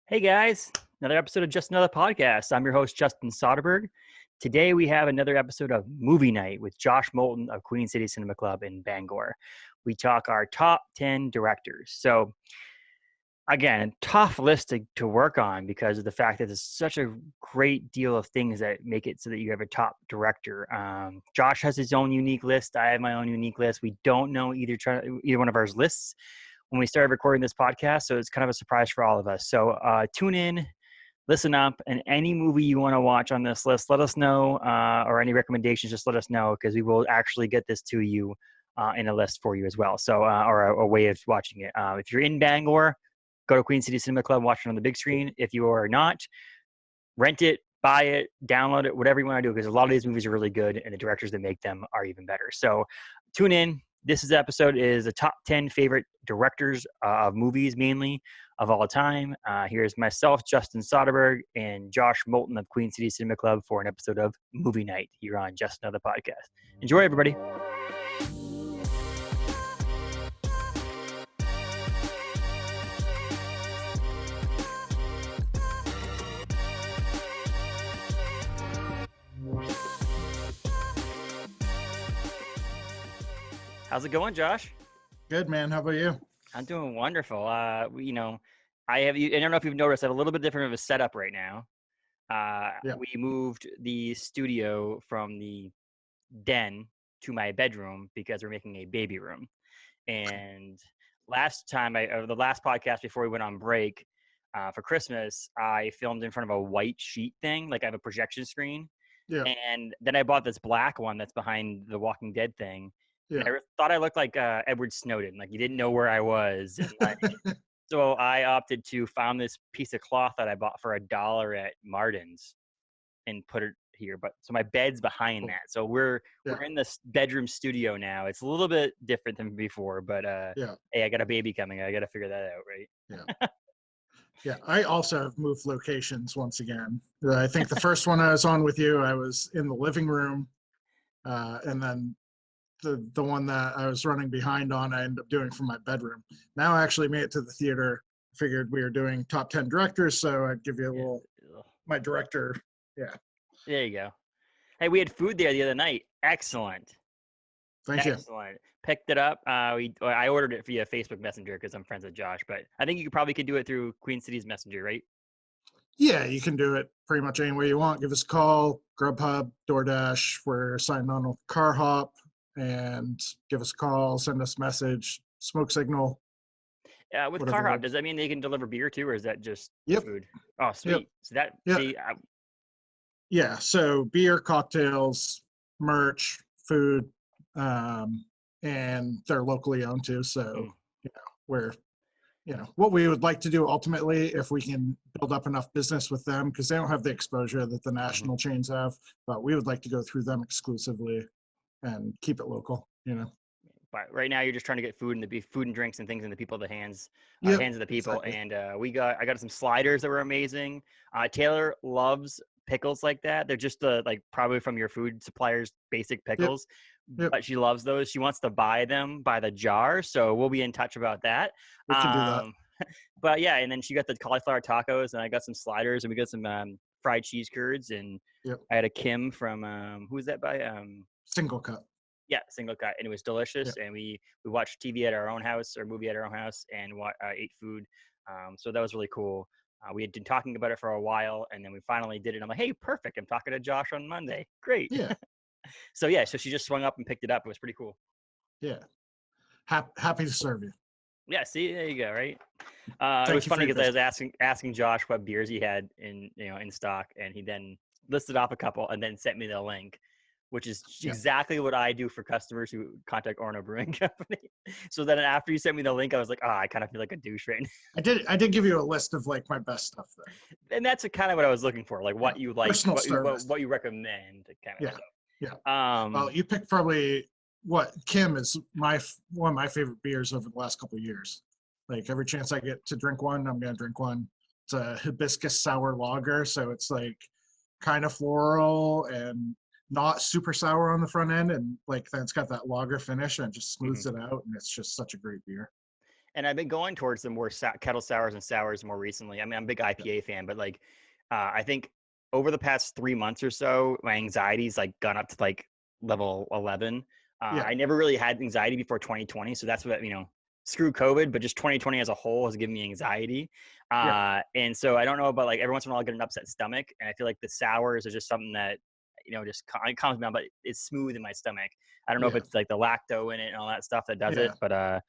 Hey guys, another episode of Just Another Podcast. I'm your host, Justin Soderberg. Today we have another episode of Movie Night with Josh Moulton of Queen City Cinema Club in Bangor. We talk our top 10 directors. So, again, a tough list to work on because of the fact that there's such a great deal of things that make it so that you have a top director. Josh has his own unique list. I have my own unique list. We don't know either one of our lists when we started recording this podcast, so it's kind of a surprise for all of us. So tune in, listen up, and any movie you want to watch on this list, let us know, or any recommendations, just let us know, because we will actually get this to you in a list for you as well. So, or a way of watching it. If you're in Bangor, go to Queen City Cinema Club, watch it on the big screen. If you are not, rent it, buy it, download it, whatever you want to do, because a lot of these movies are really good, and the directors that make them are even better. So tune in. This episode is the top 10 favorite directors of movies, mainly, of all time. Here's myself, Justin Soderberg, and Josh Moulton of Queen City Cinema Club for an episode of Movie Night here on Just Another Podcast. Enjoy, everybody. How's it going, Josh? Good, man. How about you? I'm doing wonderful. I don't know if you've noticed, I have a little bit different of a setup right now. We moved the studio from the den to my bedroom because we're making a baby room. And the last podcast before we went on break for Christmas, I filmed in front of a white sheet thing, like I have a projection screen. Yeah. And then I bought this black one that's behind the Walking Dead thing. Yeah. And I thought I looked like Edward Snowden, like you didn't know where I was. And, so I opted to found this piece of cloth that I bought for $1 at Martin's and put it here. But so my bed's behind that. So we're in this bedroom studio now. It's a little bit different than before, but hey, I got a baby coming. I got to figure that out, right? Yeah. Yeah. I also have moved locations once again. I think the first one I was on with you, I was in the living room, and then the one that I was running behind on, I ended up doing from my bedroom. Now I actually made it to the theater. Figured we were doing top 10 directors, so I'd give you a little my director. Yeah. There you go. Hey, we had food there the other night. Excellent. Thank you. Excellent. Picked it up. I ordered it via Facebook Messenger because I'm friends with Josh, but I think you could do it through Queen City's Messenger, right? Yeah, you can do it pretty much any way you want. Give us a call, Grubhub, DoorDash. We're signing on with Car Hop, and give us a call, send us a message, smoke signal. With Car Hop, does that mean they can deliver beer too, or is that just food? Oh, sweet. Yep. So yeah, so beer, cocktails, merch, food, and they're locally owned too. So, what we would like to do ultimately, if we can build up enough business with them, because they don't have the exposure that the national chains have, but we would like to go through them exclusively and keep it local, But right now, you're just trying to get food and drinks and things in the hands of the people. Exactly. And I got some sliders that were amazing. Taylor loves pickles like that. They're just probably from your food supplier's basic pickles, but she loves those. She wants to buy them by the jar, so we'll be in touch about that. We can do that. But yeah, and then she got the cauliflower tacos, and I got some sliders, and we got some fried cheese curds, and I had a Kim from who was that by? Single Cut. Yeah, Single Cut, and it was delicious. And we watched TV at our own house, or movie at our own house, and ate food. So that was really cool. We had been talking about it for a while, and then we finally did it. I'm like, hey, perfect. I'm talking to Josh on Monday. Great. Yeah. So she just swung up and picked it up. It was pretty cool. Yeah. Happy to serve you. Yeah, see, there you go, right? It was funny because I was asking Josh what beers he had in stock, and he then listed off a couple and then sent me the link, which is exactly what I do for customers who contact Orno Brewing Company. So then after you sent me the link, I was like, I kind of feel like a douche right now. I did give you a list of my best stuff there. And that's kind of what I was looking for, like what you like, what you recommend, kind of stuff. Yeah. Well, you picked probably what Kim is one of my favorite beers over the last couple of years. Like every chance I get to drink one, I'm gonna drink one. It's a hibiscus sour lager, so it's like kind of floral and not super sour on the front end, and then it's got that lager finish and it just smooths it out, and it's just such a great beer. And I've been going towards the more kettle sours and sours more recently. I mean, I'm a big IPA fan, but like, I think over the past 3 months or so, my anxiety's like gone up to like level 11. Yeah, I never really had anxiety before 2020, so that's what screw COVID, but just 2020 as a whole has given me anxiety. yeah, And so I don't know about like every once in a while I get an upset stomach, and I feel like the sours are just something that just it calms me down, but it's smooth in my stomach. I don't know if yeah, it's like the lacto in it and all that stuff that does yeah. it, but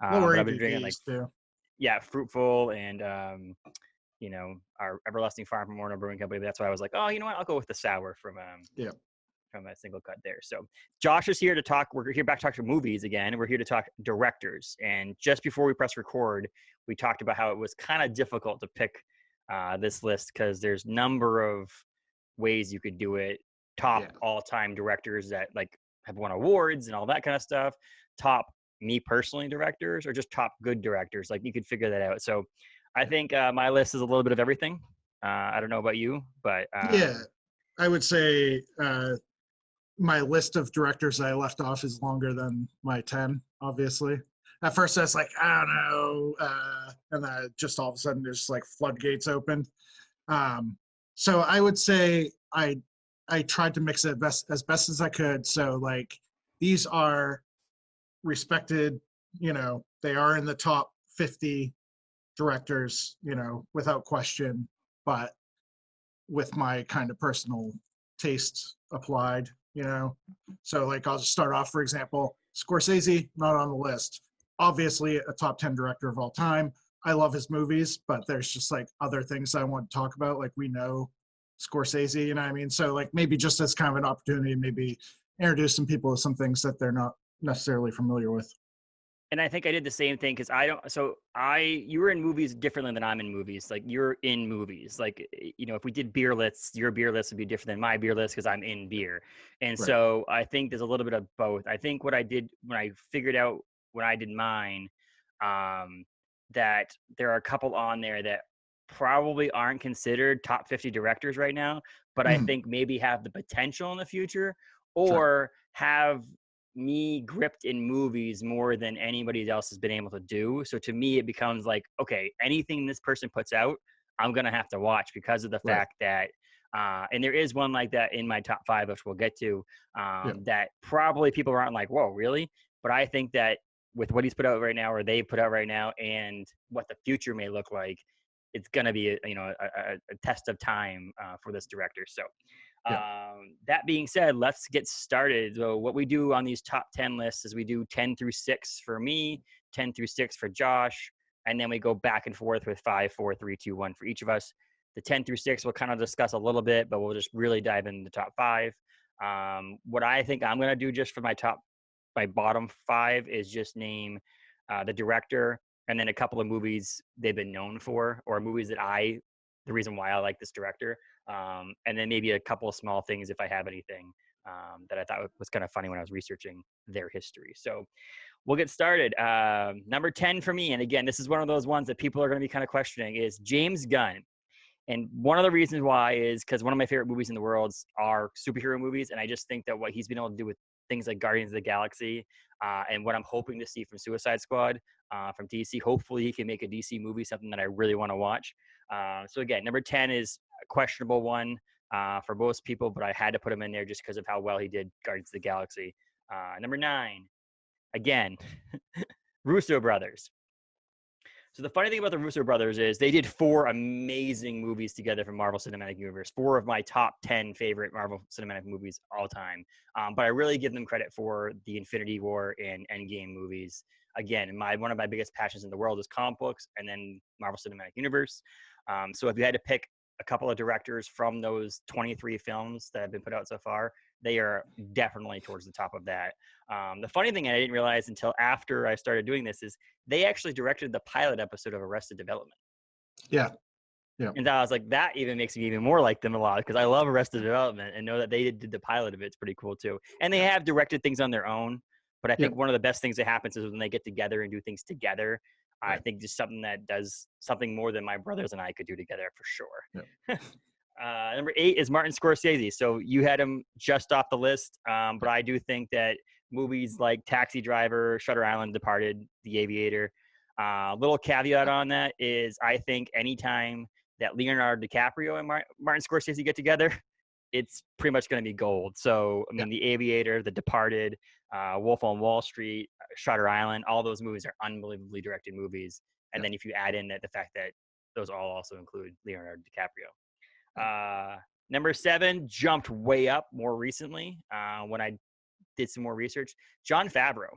Lower I've been drinking like ABVs too. yeah, Fruitful and our Everlasting Farm from Warner Brewing Company. But that's why I was like, oh, you know what? I'll go with the sour Yeah, from a single cut there. So Josh is here to talk. We're here back to talk to movies again. We're here to talk directors. And just before we press record, we talked about how it was kind of difficult to pick this list because there's number of ways you could do it. Top yeah, all-time directors that like have won awards and all that kind of stuff. Top me personally directors or just top good directors. Like you could figure that out. So I yeah. think my list is a little bit of everything. I don't know about you, but Yeah, I would say my list of directors I left off is longer than my 10, obviously. At first, I was like, I don't know. And then just all of a sudden, there's like floodgates opened. Um, so I would say I tried to mix it as best as I could. So like these are respected, they are in the top 50 directors, without question, but with my kind of personal taste applied, So like I'll just start off, for example, Scorsese, not on the list. Obviously a top 10 director of all time. I love his movies, but there's just like other things I want to talk about. Like we know Scorsese, you know what I mean? So like maybe just as kind of an opportunity, maybe introduce some people to some things that they're not necessarily familiar with. and I think I did the same thing because I don't. So you were in movies differently than I'm in movies. Like you're in movies. Like if we did beer lists, your beer list would be different than my beer list because I'm in beer. And Right. so I think there's a little bit of both. I think what I did when I figured out when I did mine, um, that there are a couple on there that probably aren't considered top 50 directors right now, but I Mm, think maybe have the potential in the future sure. or have me gripped in movies more than anybody else has been able to do. So to me, it becomes like, okay, anything this person puts out, I'm gonna have to watch because of the Right. fact that, and there is one like that in my top five, which we'll get to, Yeah. that probably people aren't like, whoa, really? But I think that with what he's put out right now, or they put out right now, and what the future may look like, it's gonna be a test of time for this director. So Yeah. that being said, let's get started. So what we do on these top 10 lists is we do 10 through 6 for me, 10 through 6 for Josh, and then we go back and forth with 5, 4, 3, 2, 1 for each of us. The 10 through 6 we'll kind of discuss a little bit, but we'll just really dive into the top 5. What I think I'm going to do just for my bottom 5 is just name the director and then a couple of movies they've been known for or movies that the reason why I like this director. And then maybe a couple of small things if I have anything that I thought was kind of funny when I was researching their history. So we'll get started. Number 10 for me, and again, this is one of those ones that people are going to be kind of questioning, is James Gunn. And one of the reasons why is because one of my favorite movies in the world are superhero movies. And I just think that what he's been able to do with things like Guardians of the Galaxy and what I'm hoping to see from Suicide Squad from DC, hopefully he can make a DC movie, something that I really want to watch. So again, number 10 is a questionable one for most people, but I had to put him in there just because of how well he did Guardians of the Galaxy. Number 9, again, Russo brothers. So the funny thing about the Russo brothers is they did 4 amazing movies together from Marvel Cinematic Universe, 4 of my top 10 favorite Marvel Cinematic movies all time. But I really give them credit for the Infinity War and Endgame movies. Again, one of my biggest passions in the world is comic books and then Marvel Cinematic Universe. So if you had to pick a couple of directors from those 23 films that have been put out so far, they are definitely towards the top of that. The funny thing I didn't realize until after I started doing this is they actually directed the pilot episode of Arrested Development. Yeah. Yeah. And I was like, that even makes me even more like them a lot because I love Arrested Development and know that they did the pilot of it. It's pretty cool too. And they Yeah. have directed things on their own. But I Yeah. think one of the best things that happens is when they get together and do things together. I Right. think just something that does something more than my brothers and I could do together for sure. Yeah. Number 8 is Martin Scorsese. So you had him just off the list, but Yeah. I do think that movies like Taxi Driver, Shutter Island, Departed, The Aviator, Little caveat on that is I think anytime that Leonardo DiCaprio and Martin Scorsese get together, it's pretty much going to be gold. So, I Yeah. mean, The Aviator, The Departed, Wolf on Wall Street, Shutter Island, all those movies are unbelievably directed movies. And Yeah. then if you add in the fact that those all also include Leonardo DiCaprio. Yeah. Number 7 jumped way up more recently when I did some more research. Jon Favreau.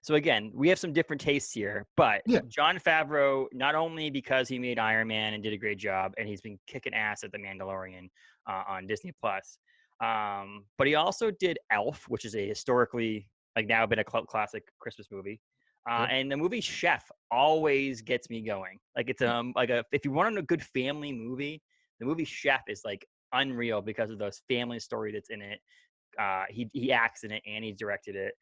So again, we have some different tastes here, but Yeah. Jon Favreau, not only because he made Iron Man and did a great job, and he's been kicking ass at The Mandalorian on Disney Plus, but he also did Elf, which is a historically like now been a cult classic Christmas movie. Yep. And the movie Chef always gets me going. Like it's like a if you want a good family movie, the movie Chef is like unreal because of those family story that's in it. He acts in it and he directed it.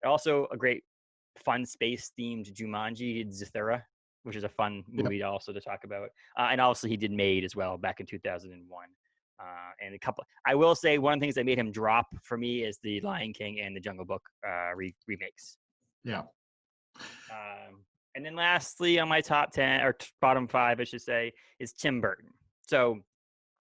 Also a great fun space themed Jumanji Zathura, which is a fun Yep. movie also to talk about. And also he did Made as well back in 2001. And a couple, I will say one of the things that made him drop for me is the Lion King and the Jungle Book remakes. Yeah. And then lastly on my top 10 or bottom 5, I should say, is Tim Burton. So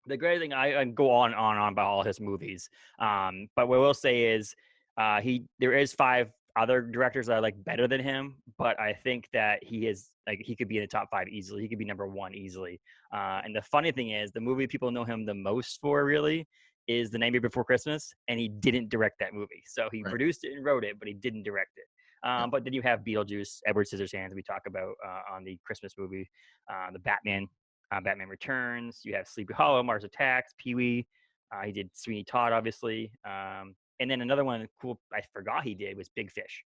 the great thing, I go on and on about all his movies. But what I will say is there is 5 other directors that I like better than him, but I think that he could be in the top 5 easily. He could be number 1 easily. And the funny thing is the movie people know him the most for really is The Nightmare Before Christmas, and he didn't direct that movie. So he produced it and wrote it, but he didn't direct it. But then you have Beetlejuice, Edward Scissorhands, we talk about on the Christmas movie, the Batman Returns. You have Sleepy Hollow, Mars Attacks, Pee-wee. He did Sweeney Todd, obviously. And then another one cool I forgot he did was Big Fish.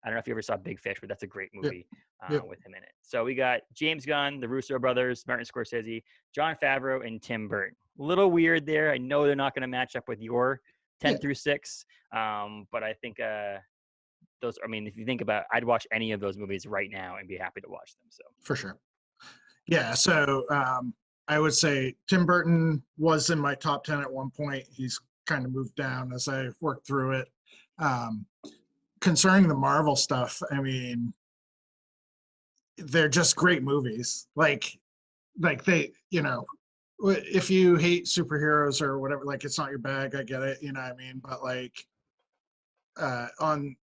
I don't know if you ever saw Big Fish, but that's a great movie with him in it. So we got James Gunn, the Russo brothers, Martin Scorsese, Jon Favreau, and Tim Burton. A little weird there. I know they're not going to match up with your 10 through 6, but I think those. I mean, if you think about it, I'd watch any of those movies right now and be happy to watch them. So For sure. Yeah. So I would say Tim Burton was in my top 10 at one point. He's kind of moved down as I worked through it. Concerning the Marvel stuff, I mean, they're just great movies. Like they, if you hate superheroes or whatever, like it's not your bag, I get it, you know what I mean? But like on,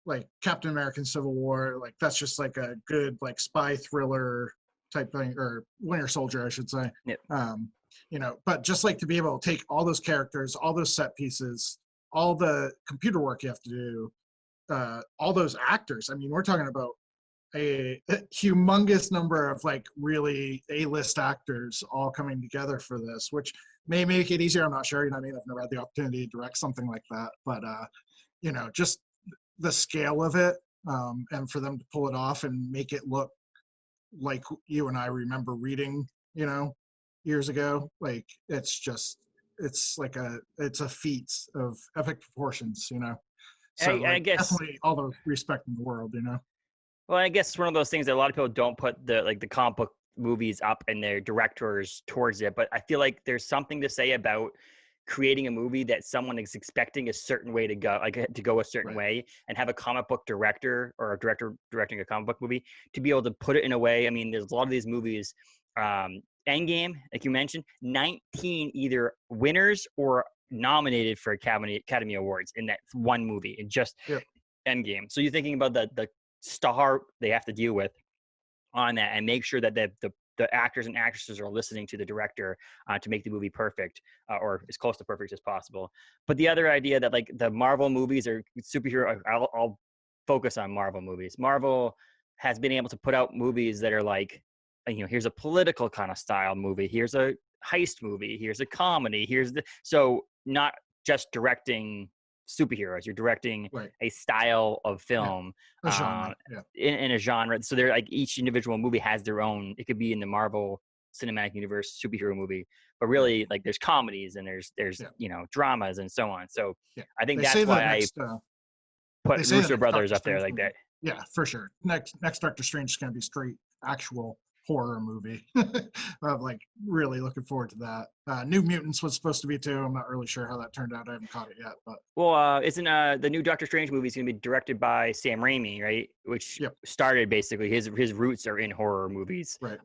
like Captain America Civil War, like that's just like a good like spy thriller type thing, or Winter Soldier, I should say. Yep. But just like to be able to take all those characters, all those set pieces, all the computer work you have to do, all those actors. I mean, we're talking about a humongous number of like really A-list actors all coming together for this, which may make it easier. I'm not sure. You know what I mean? I've never had the opportunity to direct something like that, but just the scale of it, and for them to pull it off and make it look like you and I remember reading, years ago, like it's a feat of epic proportions, So I like guess. definitely all the respect in the world, Well, I guess it's one of those things that a lot of people don't put the comic book movies up and their directors towards it. But I feel like there's something to say about creating a movie that someone is expecting a certain way to go, like to go a certain way, and have a comic book director or a director directing a comic book movie to be able to put it in a way. I mean, there's a lot of these movies. Endgame, like you mentioned, 19 either winners or nominated for Academy Awards in that one movie, in just Endgame. So you're thinking about the star they have to deal with on that, and make sure that the actors and actresses are listening to the director to make the movie perfect, or as close to perfect as possible. But the other idea that like the Marvel movies are superhero, I'll focus on Marvel movies. Marvel has been able to put out movies that are like, here's a political kind of style movie, here's a heist movie, here's a comedy, so not just directing superheroes, you're directing a style of film, a genre, in a genre. So they're like, each individual movie has their own. It could be in the Marvel Cinematic Universe superhero movie, but really like there's comedies and there's dramas and so on. So I think that's why I put Russo brothers up there like that. Yeah, for sure. Next Doctor Strange is going to be straight actual horror movie. I'm like really looking forward to that. New Mutants was supposed to be too. I'm not really sure how that turned out. I haven't caught it yet, but Well, isn't the new Doctor Strange movie is going to be directed by Sam Raimi, right? Which yep, started basically his roots are in horror movies. right,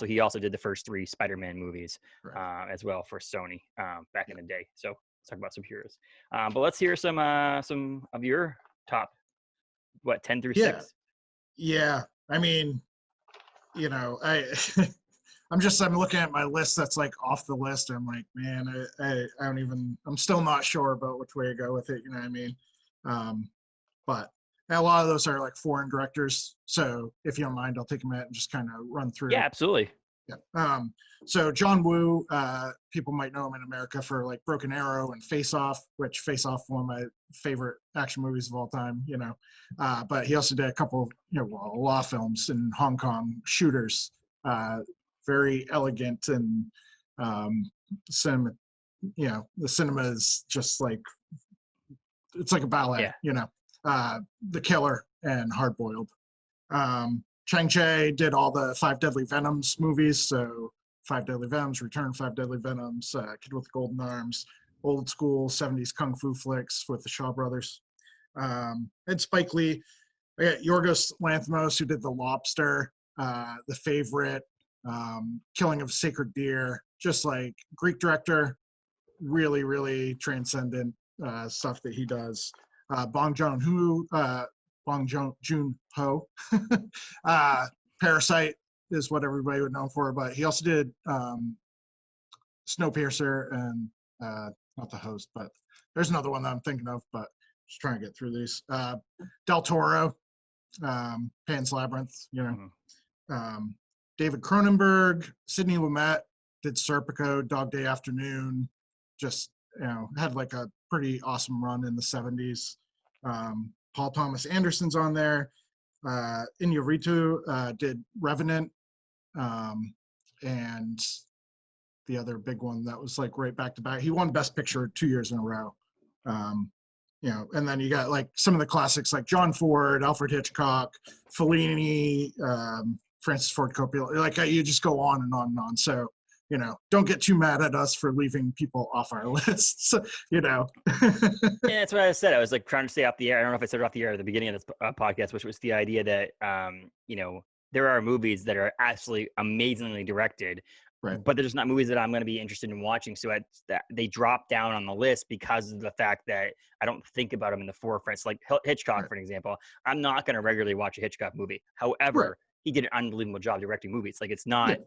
He also did the first 3 Spider-Man movies right. as well for Sony back in the day. So let's talk about some heroes. But let's hear some of your top 10 through Yeah, 6. yeah. I mean, you know, I'm looking at my list that's like off the list. I'm like, man, I don't even, I'm still not sure about which way to go with it. You know what I mean? But a lot of those are like foreign directors. So if you don't mind, I'll take a minute and just kind of run Yeah, through. absolutely. Yeah. So John Woo, people might know him in America for like Broken Arrow and Face Off, which Face Off, one of my favorite action movies of all time, you know. But he also did a couple, you know, well, a lot of films in Hong Kong, Shooters, very elegant and cinema, you know, the cinema is just like, it's like a ballet, Yeah. you know. The Killer and Hard Boiled. Chang-Chi did all the Five Deadly Venoms movies, so Five Deadly Venoms, Return Five Deadly Venoms, Kid with the Golden Arms, old school 70s kung fu flicks with the Shaw Brothers. And Spike Lee, I got Yorgos Lanthimos, who did The Lobster, The Favorite, Killing of Sacred Deer, just like Greek director, really, really transcendent stuff that he does. Bong Joon-ho. Parasite is what everybody would know for, but he also did Snowpiercer and not The Host, but there's another one that I'm thinking of, but just trying to get through these. Del Toro, Pan's Labyrinth, you know. David Cronenberg, Sidney Lumet did Serpico, Dog Day Afternoon, just, you know, had like a pretty awesome run in the 70s. Paul Thomas Anderson's on there. Iñárritu did Revenant, and the other big one that was like right back to back. He won Best Picture 2 years in a row. You know, and then you got like some of the classics like John Ford, Alfred Hitchcock, Fellini, Francis Ford Coppola. Like you just go on and on and on. So, you know, don't get too mad at us for leaving people off our lists, you know. Yeah, that's what I said. I was like trying to stay off the air. I don't know if I said it off the air at the beginning of this podcast, which was the idea that, you know, there are movies that are absolutely amazingly directed, Right. but they're just not movies that I'm going to be interested in watching. So they drop down on the list because of the fact that I don't think about them in the forefront. So like Hitchcock, Right. for an example, I'm not going to regularly watch a Hitchcock movie. However, Right. he did an unbelievable job directing movies. Like it's not,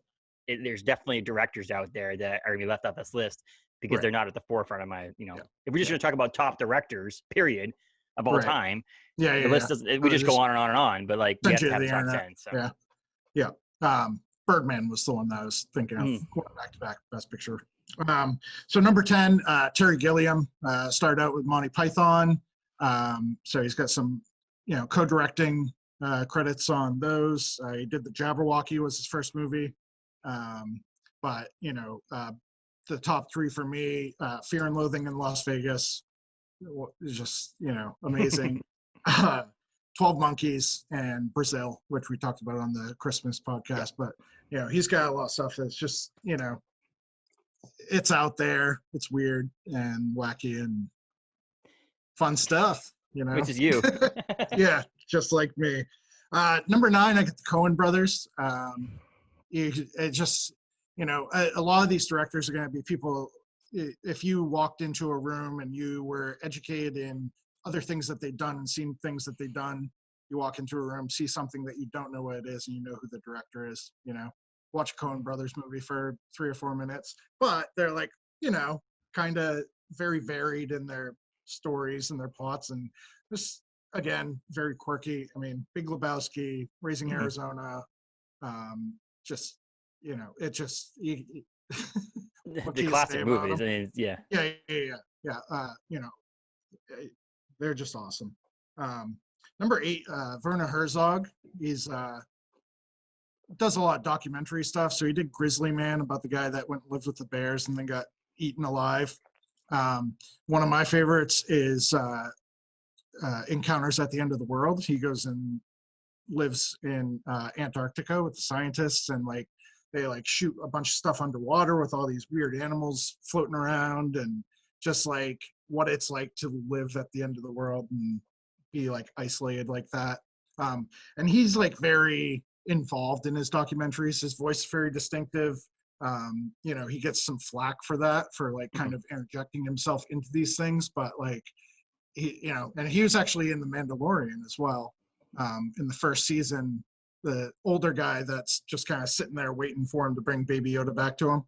there's definitely directors out there that are going to be left off this list because Right. they're not at the forefront of my, you know, Yeah. if we're just going to talk about top directors, period, of all Right. time, Yeah. the list doesn't, we just go on and on and on, but like we have to have a top 10. So Yeah. Birdman was the one that I was thinking of, going back to back Best Picture. So number 10, Terry Gilliam, started out with Monty Python. So he's got some, you know, co-directing credits on those. He did The Jabberwocky, was his first movie. But, you know, the top 3 for me, Fear and Loathing in Las Vegas is just, you know, amazing. 12 Monkeys and Brazil, which we talked about on the Christmas podcast. But, you know, he's got a lot of stuff that's just, you know, it's out there. It's weird and wacky and fun stuff, you know. which is you. Yeah, just like me. Number 9, I get the Coen brothers. It just, you know, a lot of these directors are going to be people, if you walked into a room and you were educated in other things that they've done and seen things that they've done, you walk into a room, see something that you don't know what it is, and you know who the director is, you know. Watch a Coen brothers movie for 3 or 4 minutes, but they're like, you know, kind of very varied in their stories and their plots, and just, again, very quirky. I mean, Big Lebowski, Raising Arizona, just, you know, it just The classic movies. I mean, yeah. You know, they're just awesome. Number 8, Werner Herzog. He's does a lot of documentary stuff. So he did Grizzly Man, about the guy that went and lived with the bears and then got eaten alive. One of my favorites is Encounters at the End of the World. He goes and, lives in Antarctica with the scientists, and like they like shoot a bunch of stuff underwater with all these weird animals floating around, and just like what it's like to live at the end of the world and be like isolated like that. And he's like very involved in his documentaries. His voice is very distinctive. He gets some flack for that, for like kind of interjecting himself into these things, but like and he was actually in The Mandalorian as well. In the first season, the older guy that's just kind of sitting there waiting for him to bring Baby Yoda back to him.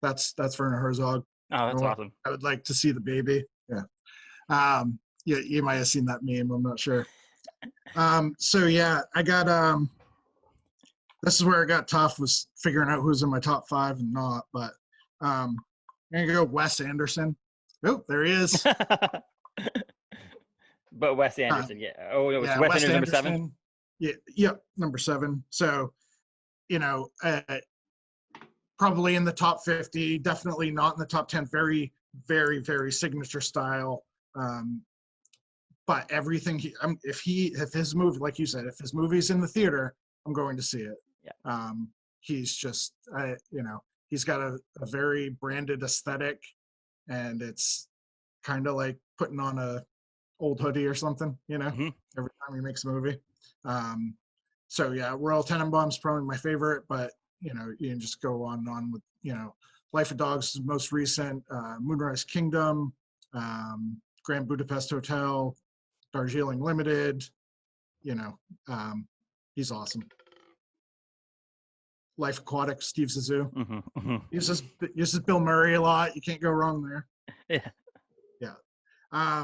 That's Werner Herzog. Oh, that's awesome. I would like to see the baby. Yeah. You might have seen that meme. I'm not sure. So yeah, I got this is where it got tough, was figuring out who's in my top 5 and not. But I'm gonna go Wes Anderson. Oh, there he is. But Wes Anderson, yeah. Oh, no, it's Yeah, Wes Wes Anderson number Anderson. 7. Yeah, number 7. So, probably in the top 50, definitely not in the top 10. Very, very, very signature style. But everything if his movie, like you said, if his movie's in the theater, I'm going to see it. Yeah. He's just, he's got a very branded aesthetic, and it's kind of like putting on a old hoodie or something, Mm-hmm. every time he makes a movie. So yeah, Royal Tenenbaum's probably my favorite, but you can just go on and on with, Life of Dogs is most recent, Moonrise Kingdom, Grand Budapest Hotel, Darjeeling Limited, he's awesome. Life Aquatic, Steve Zissou. Mm-hmm. Mm-hmm. Uses Bill Murray a lot. You can't go wrong there. Yeah. Yeah.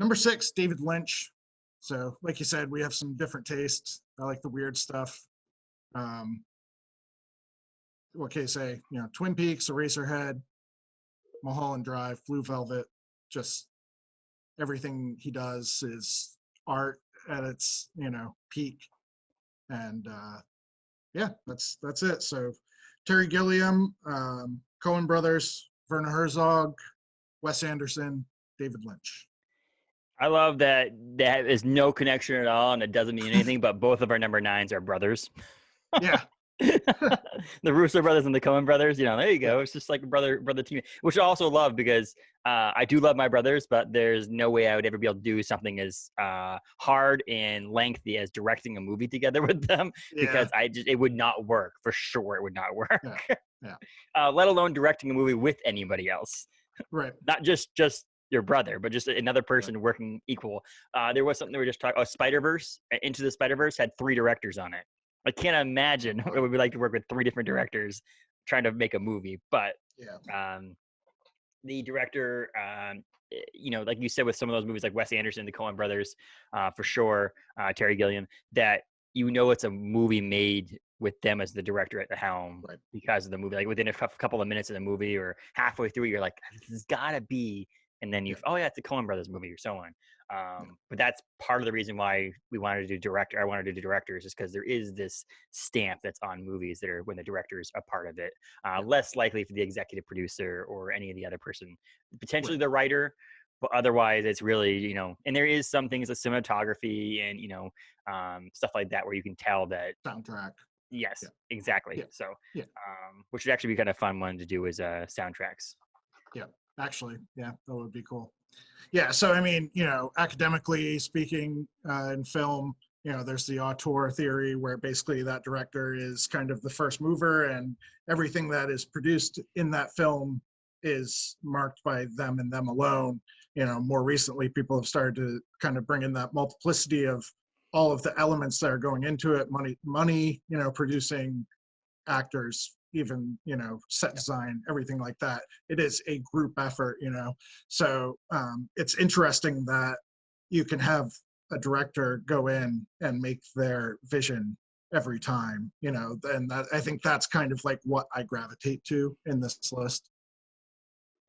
Number 6, David Lynch. So, like you said, we have some different tastes. I like the weird stuff. What can you say? Twin Peaks, Eraserhead, Mulholland Drive, Blue Velvet. Just everything he does is art at its peak. And yeah, that's it. So, Terry Gilliam, Coen Brothers, Werner Herzog, Wes Anderson, David Lynch. I love that is no connection at all, and it doesn't mean anything, but both of our number 9s are brothers. Yeah. The Russo brothers and the Coen brothers, there you go. It's just like brother team, which I also love, because I do love my brothers, but there's no way I would ever be able to do something as hard and lengthy as directing a movie together with them, because it would not work. For sure, it would not work. Yeah. Let alone directing a movie with anybody else. Right. Not just your brother, but just another person working equal. There was something we were just talking. Spider-Verse, Into the Spider-Verse had 3 directors on it. I can't imagine what it would be like to work with 3 different directors trying to make a movie. But the director, like you said, with some of those movies like Wes Anderson, the Coen brothers, for sure, Terry Gilliam, that it's a movie made with them as the director at the helm, because of the movie. Like within a couple of minutes of the movie or halfway through, you're like, this has got to be. And then it's a Coen brothers movie, or so on. But that's part of the reason why we wanted to do director. I wanted to do directors, is because there is this stamp that's on movies that are when the director is a part of it. Less likely for the executive producer or any of the other person, potentially the writer, but otherwise it's really, and there is some things like cinematography and, stuff like that where you can tell that soundtrack. Yes, exactly. Yeah. So, which would actually be kind of fun one to do is soundtracks. Yeah. Actually, yeah, that would be cool. Yeah, so I mean, academically speaking, in film, there's the auteur theory, where basically that director is kind of the first mover, and everything that is produced in that film is marked by them and them alone. More recently, people have started to kind of bring in that multiplicity of all of the elements that are going into it: money, producing, actors, even set design, everything like that. It is a group effort. So it's interesting that you can have a director go in and make their vision every time, and that, I think that's kind of like what I gravitate to in this list.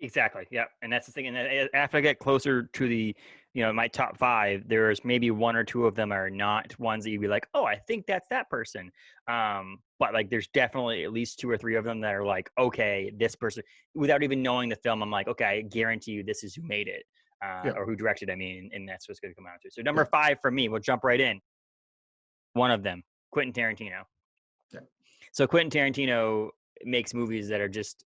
Exactly. Yeah. And that's the thing. And after I get closer to the, my top 5, there's maybe 1 or 2 of them are not ones that you'd be like, oh, I think that's that person. But like, there's definitely at least 2 or 3 of them that are like, okay, this person, without even knowing the film, I'm like, okay, I guarantee you this is who made it, or who directed. I mean, and that's what's going to come out to. So number 5 for me, we'll jump right in. One of them, Quentin Tarantino. Yeah. So Quentin Tarantino makes movies that are just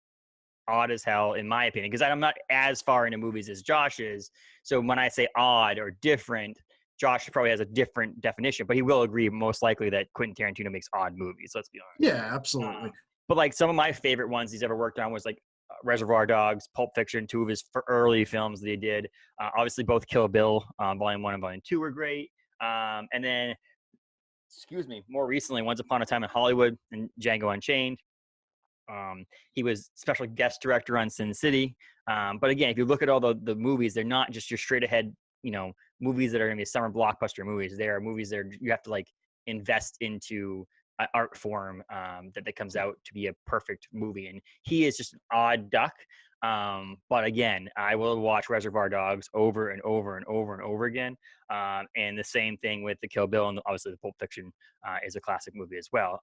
odd as hell, in my opinion, because I'm not as far into movies as Josh is. So when I say odd or different, Josh probably has a different definition, but he will agree most likely that Quentin Tarantino makes odd movies. Let's be honest. Yeah, absolutely. But like some of my favorite ones he's ever worked on was like Reservoir Dogs, Pulp Fiction, two of his early films that he did. Obviously, both Kill Bill, Volume 1 and Volume 2 were great. And then, more recently, Once Upon a Time in Hollywood and Django Unchained. He was special guest director on Sin City. But again, if you look at all the movies, they're not just your straight ahead, movies that are going to be summer blockbuster movies. They are movies that you have to like invest into an art form that comes out to be a perfect movie. And he is just an odd duck. But again, I will watch Reservoir Dogs over and over and over and over again. And the same thing with the Kill Bill, and obviously the Pulp Fiction is a classic movie as well.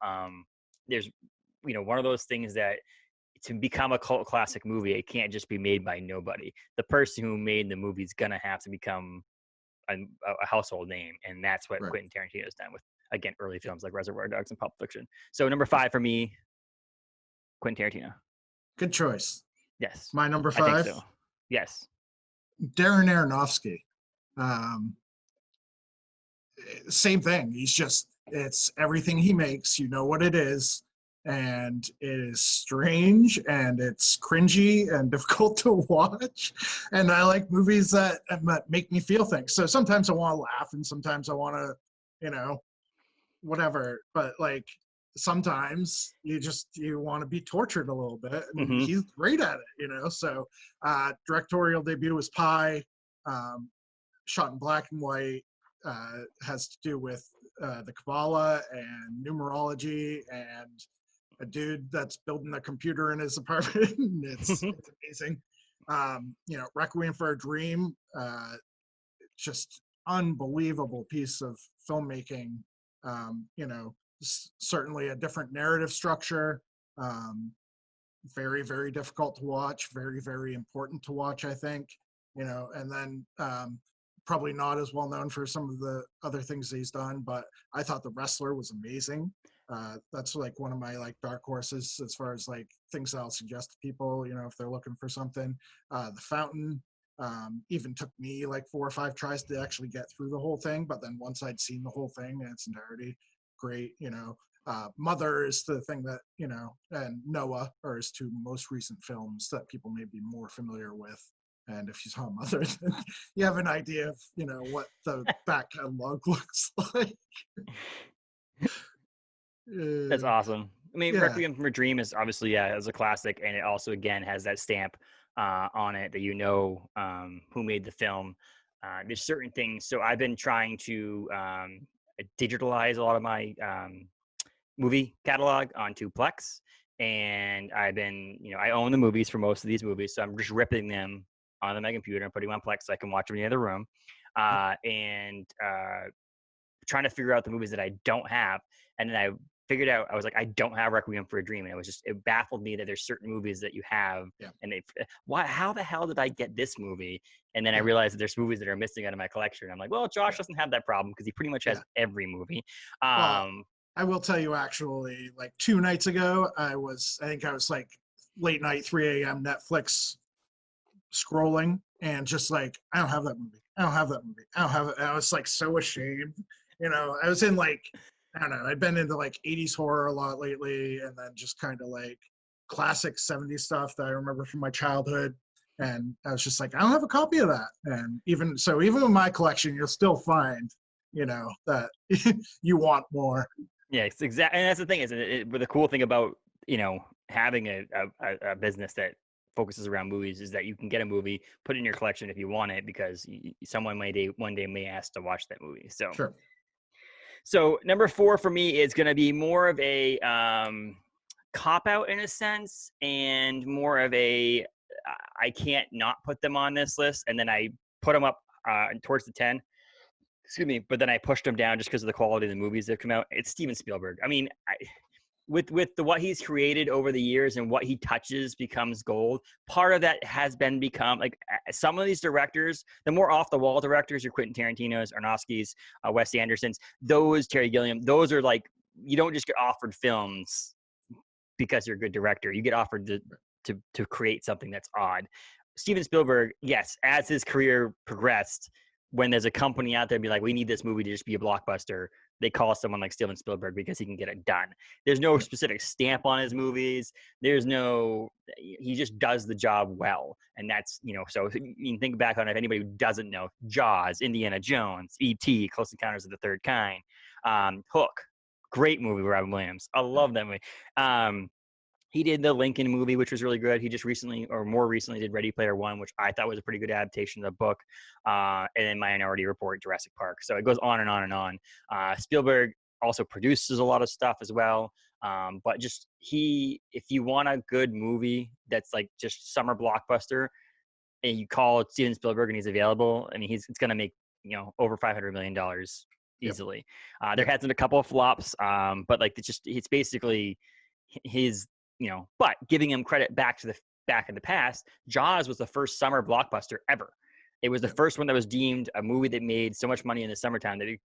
There's one of those things that to become a cult classic movie, it can't just be made by nobody. The person who made the movie is going to have to become a household name. And that's what Quentin Tarantino has done with, again, early films like Reservoir Dogs and Pulp Fiction. So number 5 for me, Quentin Tarantino. Good choice. Yes. My number 5? I think so. Yes. Darren Aronofsky. Same thing. It's everything he makes. You know what it is. And it is strange and it's cringy and difficult to watch. And I like movies that make me feel things. So sometimes I want to laugh and sometimes I want to, whatever. But like sometimes you want to be tortured a little bit. And he's great at it, So directorial debut was Pi, shot in black and white, has to do with the Kabbalah and numerology and a dude that's building a computer in his apartment. It's amazing. Requiem for a Dream, just unbelievable piece of filmmaking. Certainly a different narrative structure. Very, very difficult to watch. Very, very important to watch, I think. And then probably not as well known for some of the other things he's done, but I thought The Wrestler was amazing. That's like one of my like dark horses as far as like things that I'll suggest to people, if they're looking for something. The Fountain even took me like 4 or 5 tries to actually get through the whole thing, but then once I'd seen the whole thing in its entirety, great. Mother is the thing that, and Noah are his 2 most recent films that people may be more familiar with. And if you saw Mother, then you have an idea of, what the back catalog looks like. That's awesome. I mean, Yeah. Requiem for a Dream is obviously, is a classic. And it also, again, has that stamp on it that who made the film. There's certain things. So I've been trying to digitalize a lot of my movie catalog onto Plex. And I've been, I own the movies for most of these movies. So I'm just ripping them onto my computer and putting them on Plex so I can watch them in the other room. And trying to figure out the movies that I don't have. And then I figured out, I was like, I don't have Requiem for a Dream. And it baffled me that there's certain movies that you have. Yeah. And how the hell did I get this movie? And then I realized that there's movies that are missing out of my collection. I'm like, well, Josh doesn't have that problem because he pretty much has every movie. Well, I will tell you actually, like 2 nights ago, I think I was like late night, 3 a.m. Netflix scrolling and just like, I don't have that movie. I don't have that movie. I don't have it. And I was like so ashamed. I was in like, I don't know, I'd been into like 80s horror a lot lately and then just kind of like classic 70s stuff that I remember from my childhood. And I was just like, I don't have a copy of that. And even in my collection, you'll still find, that you want more. Yeah, exactly. And that's the thing is, the cool thing about, having a business that focuses around movies is that you can get a movie, put it in your collection if you want it, because someone one day may ask to watch that movie. So, sure. So number 4 for me is going to be more of a cop out in a sense, and more of a I can't not put them on this list, and then I put them up towards the 10. Excuse me, but then I pushed them down just because of the quality of the movies that come out. It's Steven Spielberg. I mean, with what he's created over the years and what he touches becomes gold. Part of that has become like some of these directors, the more off the wall directors, your Quentin Tarantino's, Aronofsky's, Wes Anderson's, those Terry Gilliam, those are like, you don't just get offered films because you're a good director. You get offered to create something that's odd. Steven Spielberg, yes, as his career progressed, when there's a company out there be like, we need this movie to just be a blockbuster, they call someone like Steven Spielberg because he can get it done. There's no specific stamp on his movies. He just does the job well. And that's, so you can think back on it, if anybody who doesn't know, Jaws, Indiana Jones, E.T., Close Encounters of the Third Kind, Hook, great movie with Robin Williams. I love that movie. He did the Lincoln movie, which was really good. He just more recently did Ready Player One, which I thought was a pretty good adaptation of the book. And then Minority Report, Jurassic Park. So it goes on and on and on. Spielberg also produces a lot of stuff as well. But just if you want a good movie that's like just summer blockbuster, and you call it Steven Spielberg and he's available, I mean, it's going to make over $500 million easily. There has been a couple of flops, but like it's basically his. But giving him credit back in the past, Jaws was the first summer blockbuster ever. It was the first one that was deemed a movie that made so much money in the summertime that it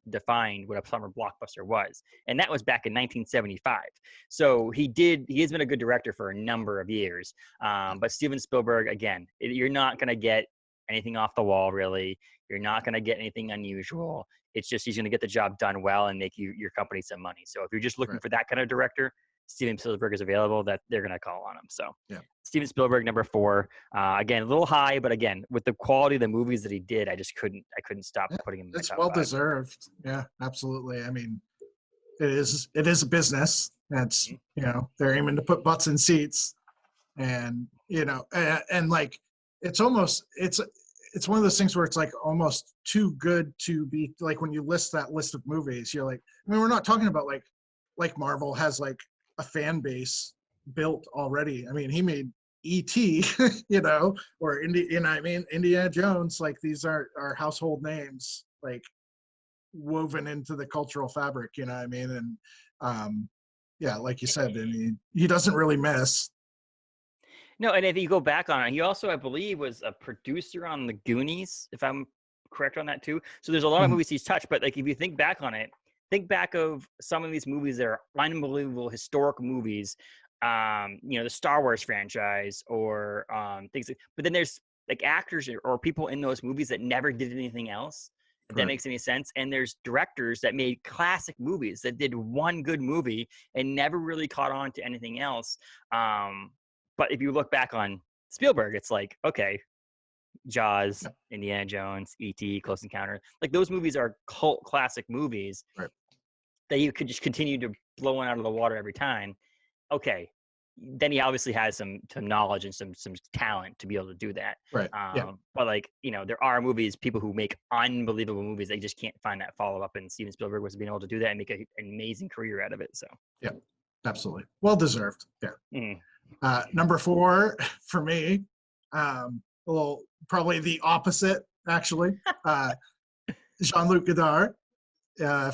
defined what a summer blockbuster was. And that was back in 1975. So he has been a good director for a number of years. But Steven Spielberg, again, you're not going to get anything off the wall, really. You're not going to get anything unusual. It's just he's going to get the job done well and make your company some money. So if you're just looking for that kind of director, Steven Spielberg is available, that they're going to call on him. So Steven Spielberg, number 4, again, a little high, but again, with the quality of the movies that he did, I couldn't stop putting him in the top well 5. deserved. Yeah, absolutely. I mean, it is a business. That's, they're aiming to put butts in seats, and, and like, it's one of those things where it's like almost too good to be, like, when you list that list of movies, you're like, I mean, we're not talking about like Marvel has like a fan base built already. I mean, he made E.T., or Indiana Jones. Like, these are household names, like, woven into the cultural fabric. You know what I mean? And like you said, I mean, he doesn't really miss. No, and if you go back on it, he also, I believe, was a producer on The Goonies, if I'm correct on that too. So there's a lot of movies he's touched, but like if you think back on it, think back of some of these movies that are unbelievable historic movies, the Star Wars franchise or things. But then there's like actors or people in those movies that never did anything else. If that makes any sense. And there's directors that made classic movies that did one good movie and never really caught on to anything else. But if you look back on Spielberg, it's like, okay, Jaws, Indiana Jones, E.T., Close Encounter. Like, those movies are cult classic movies that you could just continue to blow one out of the water every time. Okay, then he obviously has some knowledge and some talent to be able to do that. Right. But like, there are people who make unbelievable movies. They just can't find that follow up, and Steven Spielberg was being able to do that and make an amazing career out of it. So yeah, absolutely, well deserved. Number 4 for me, probably the opposite, actually. Jean-Luc Godard,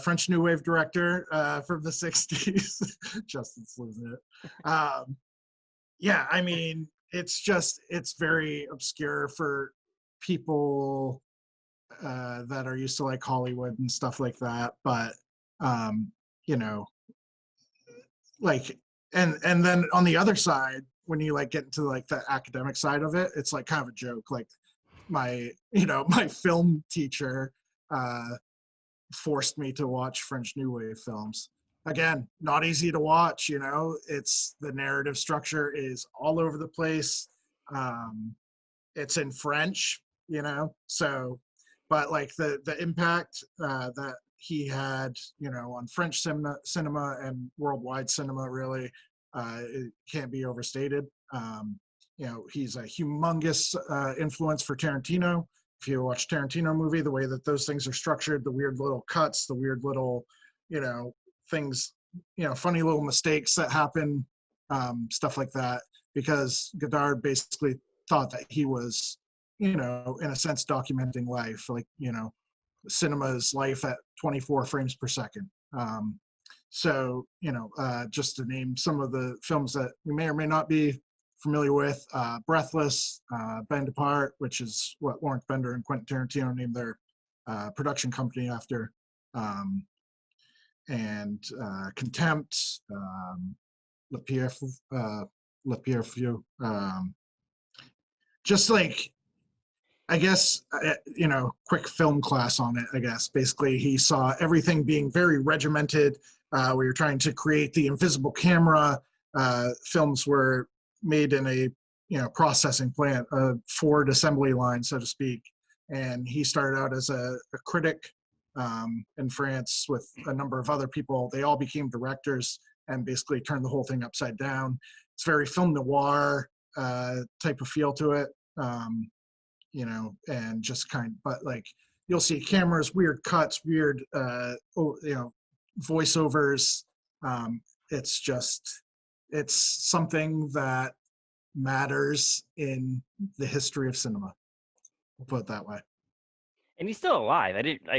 French New Wave director from the 60s. Justin's losing it. I mean, it's very obscure for people that are used to like Hollywood and stuff like that. But, like, and then on the other side, when you like get into like the academic side of it, it's like kind of a joke. Like my film teacher forced me to watch French New Wave films. Again, not easy to watch. It's the narrative structure is all over the place. It's in French, so, but like the impact that he had, on French cinema and worldwide cinema, really, it can't be overstated. He's a humongous influence for Tarantino. If you watch Tarantino movie, the way that those things are structured, the weird little cuts, the weird little, things, funny little mistakes that happen, stuff like that, because Godard basically thought that he was, in a sense, documenting life, like, cinema's life at 24 frames per second. So, just to name some of the films that we may or may not be familiar with, Breathless, Bend Apart, which is what Lawrence Bender and Quentin Tarantino named their production company after, um, and Contempt, Le Pierre, Le Pierre Fou, just like, I guess, quick film class on it, I guess. Basically, he saw everything being very regimented. We were trying to create the invisible camera. Films were made in a, processing plant, a Ford assembly line, so to speak. And he started out as a critic in France with a number of other people. They all became directors and basically turned the whole thing upside down. It's very film noir type of feel to it. And just but like you'll see cameras, weird cuts, weird, voiceovers. It's just, it's something that matters in the history of cinema. We'll put it that way. And he's still alive.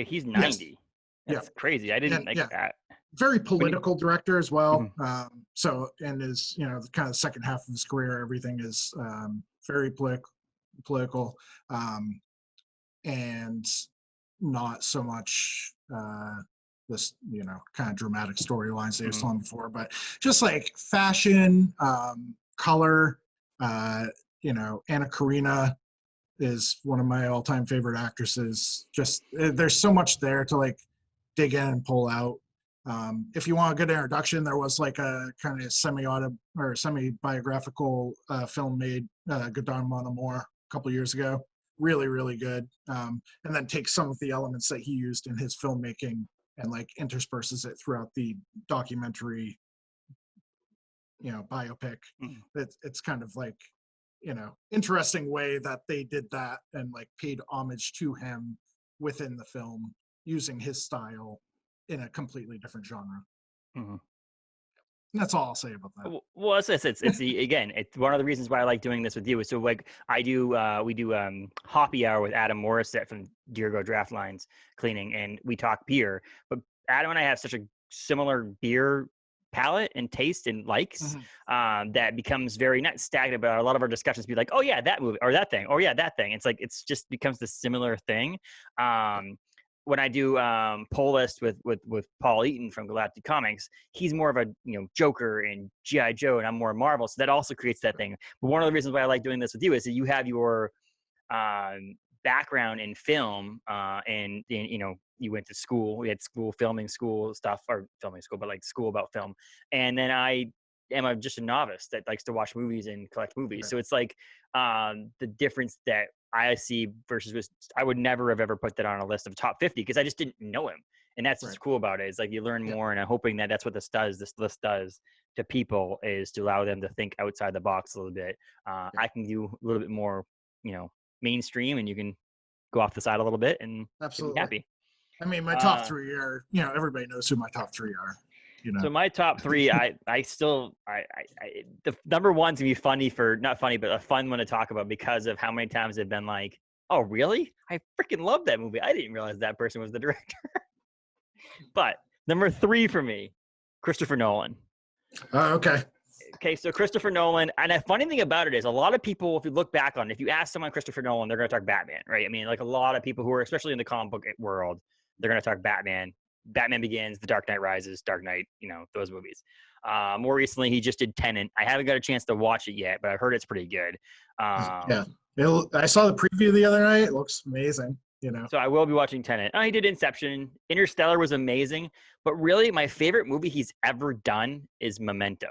He's Yes. 90. Yeah. That's crazy. I didn't And like yeah, that. very political director as well. Mhm. So, and his, kind of the second half of his career, everything is very political. And not so much this, kind of dramatic storylines they was telling before, but just like fashion, color. Anna Karina is one of my all-time favorite actresses. Just there's so much there to like dig in and pull out. If you want a good introduction, there was like a kind of semi-biographical film made, Godard Mon Amour, a couple years ago. Really, really good. And then takes some of the elements that he used in his filmmaking and like intersperses it throughout the documentary, biopic. Mhm. It's kind of like, interesting way that they did that and like paid homage to him within the film using his style in a completely different genre. Mhm. And that's all I'll say about that. Well, it's the again. It's one of the reasons why I like doing this with you. So like we do Hoppy Hour with Adam Morissette from Dear Go Draft Lines Cleaning, and we talk beer. But Adam and I have such a similar beer palate and taste and likes that becomes very not stagnant, but a lot of our discussions be like, oh yeah, that movie or that thing, or yeah, that thing. It's like it's just becomes this similar thing. When I do Poll List with Paul Eaton from Galactic Comics, he's more of a Joker and GI Joe, and I'm more Marvel, so that also creates that thing. But one of the reasons why I like doing this with you is that you have your background in film, and you went to school. We had filming school stuff, or filming school, but like school about film. And then I am just a novice that likes to watch movies and collect movies. Right. So it's like the difference that I see versus I would never have ever put that on a list of top 50 because I just didn't know him. And that's what's cool about it. Is like you learn more, and I'm hoping that that's what this list does to people, is to allow them to think outside the box a little bit. I can do a little bit more, mainstream, and you can go off the side a little bit and be Absolutely. happy. I mean, my top three are, everybody knows who my top three are. So my top three, I the number one's gonna be funny not funny, but a fun one to talk about because of how many times they've been like, oh really? I freaking love that movie. I didn't realize that person was the director. But number three for me, Christopher Nolan. Okay. Okay, so Christopher Nolan, and the funny thing about it is a lot of people, if you look back on it, if you ask someone Christopher Nolan, they're going to talk Batman, right? I mean, like a lot of people who are, especially in the comic book world, they're going to talk Batman. Batman Begins, The Dark Knight Rises, Dark Knight, those movies. More recently, he just did Tenet. I haven't got a chance to watch it yet, but I've heard it's pretty good. Yeah. I saw the preview the other night. It looks amazing. So I will be watching Tenet. He did Inception. Interstellar was amazing. But really, my favorite movie he's ever done is Memento.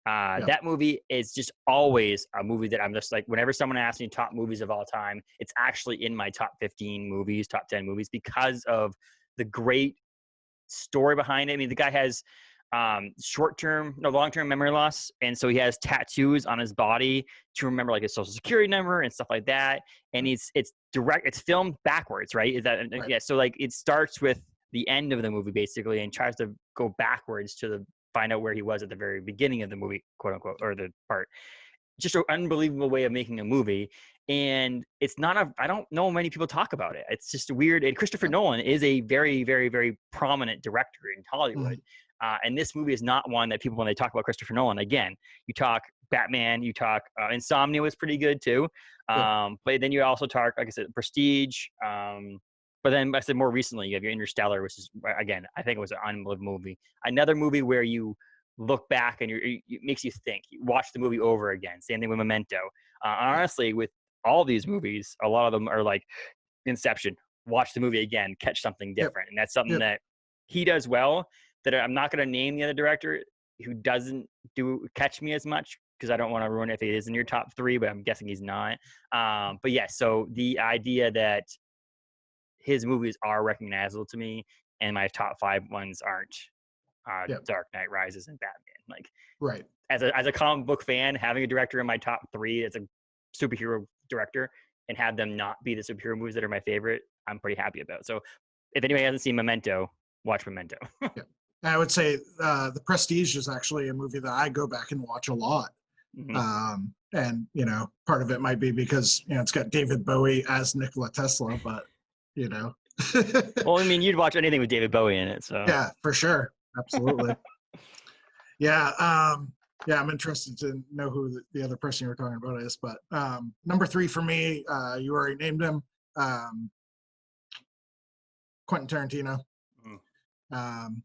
That movie is just always a movie that I'm just like, whenever someone asks me top movies of all time, it's actually in my top 15 movies, top 10 movies, because of the great story behind it. I mean, the guy has long-term memory loss. And so he has tattoos on his body to remember like his social security number and stuff like that. And it's filmed backwards, right? Is that, Right. Yeah. So like it starts with the end of the movie basically and tries to go backwards to find out where he was at the very beginning of the movie, quote unquote, or the part. Just an unbelievable way of making a movie. And I don't know many people talk about it. It's just weird. And Christopher Nolan is a very, very, very prominent director in Hollywood. And this movie is not one that people, when they talk about Christopher Nolan, again, you talk Batman, you talk Insomnia was pretty good too. Yeah. But then you also talk, like I said, Prestige. But then I said more recently, you have your Interstellar, which is, again, I think it was an unbelievable movie. Another movie where you look back and it makes you think. You watch the movie over again. Same thing with Memento. Honestly, with all these movies, a lot of them are like Inception. Watch the movie again, catch something Yep. different, and that's something Yep. that he does well. That I'm not going to name the other director who doesn't catch me as much because I don't want to ruin it if he is in your top three, but I'm guessing he's not. But yeah, so the idea that his movies are recognizable to me, and my top five ones aren't Yep. Dark Knight Rises and Batman. Like Right. as a comic book fan, having a director in my top three that's a superhero director and have them not be the superhero movies that are my favorite, I'm pretty happy about. So if anybody hasn't seen Memento, watch Memento. Yeah. I would say The Prestige is actually a movie that I go back and watch a lot. Mm-hmm. And, part of it might be because, it's got David Bowie as Nikola Tesla, but, you know. Well, I mean, you'd watch anything with David Bowie in it, so. Yeah, for sure. Absolutely. Yeah. Yeah, I'm interested to know who the other person you were talking about is. But number 3 for me, you already named him, Quentin Tarantino. Um,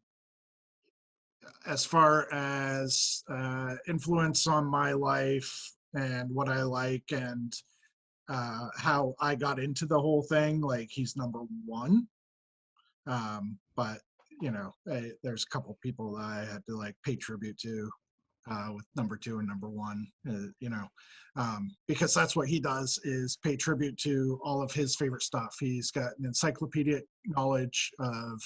as far as influence on my life and what I like and how I got into the whole thing, like he's number 1. But there's a couple people that I had to like pay tribute to with number 2 and number 1, because that's what he does is pay tribute to all of his favorite stuff. He's got an encyclopedic knowledge of,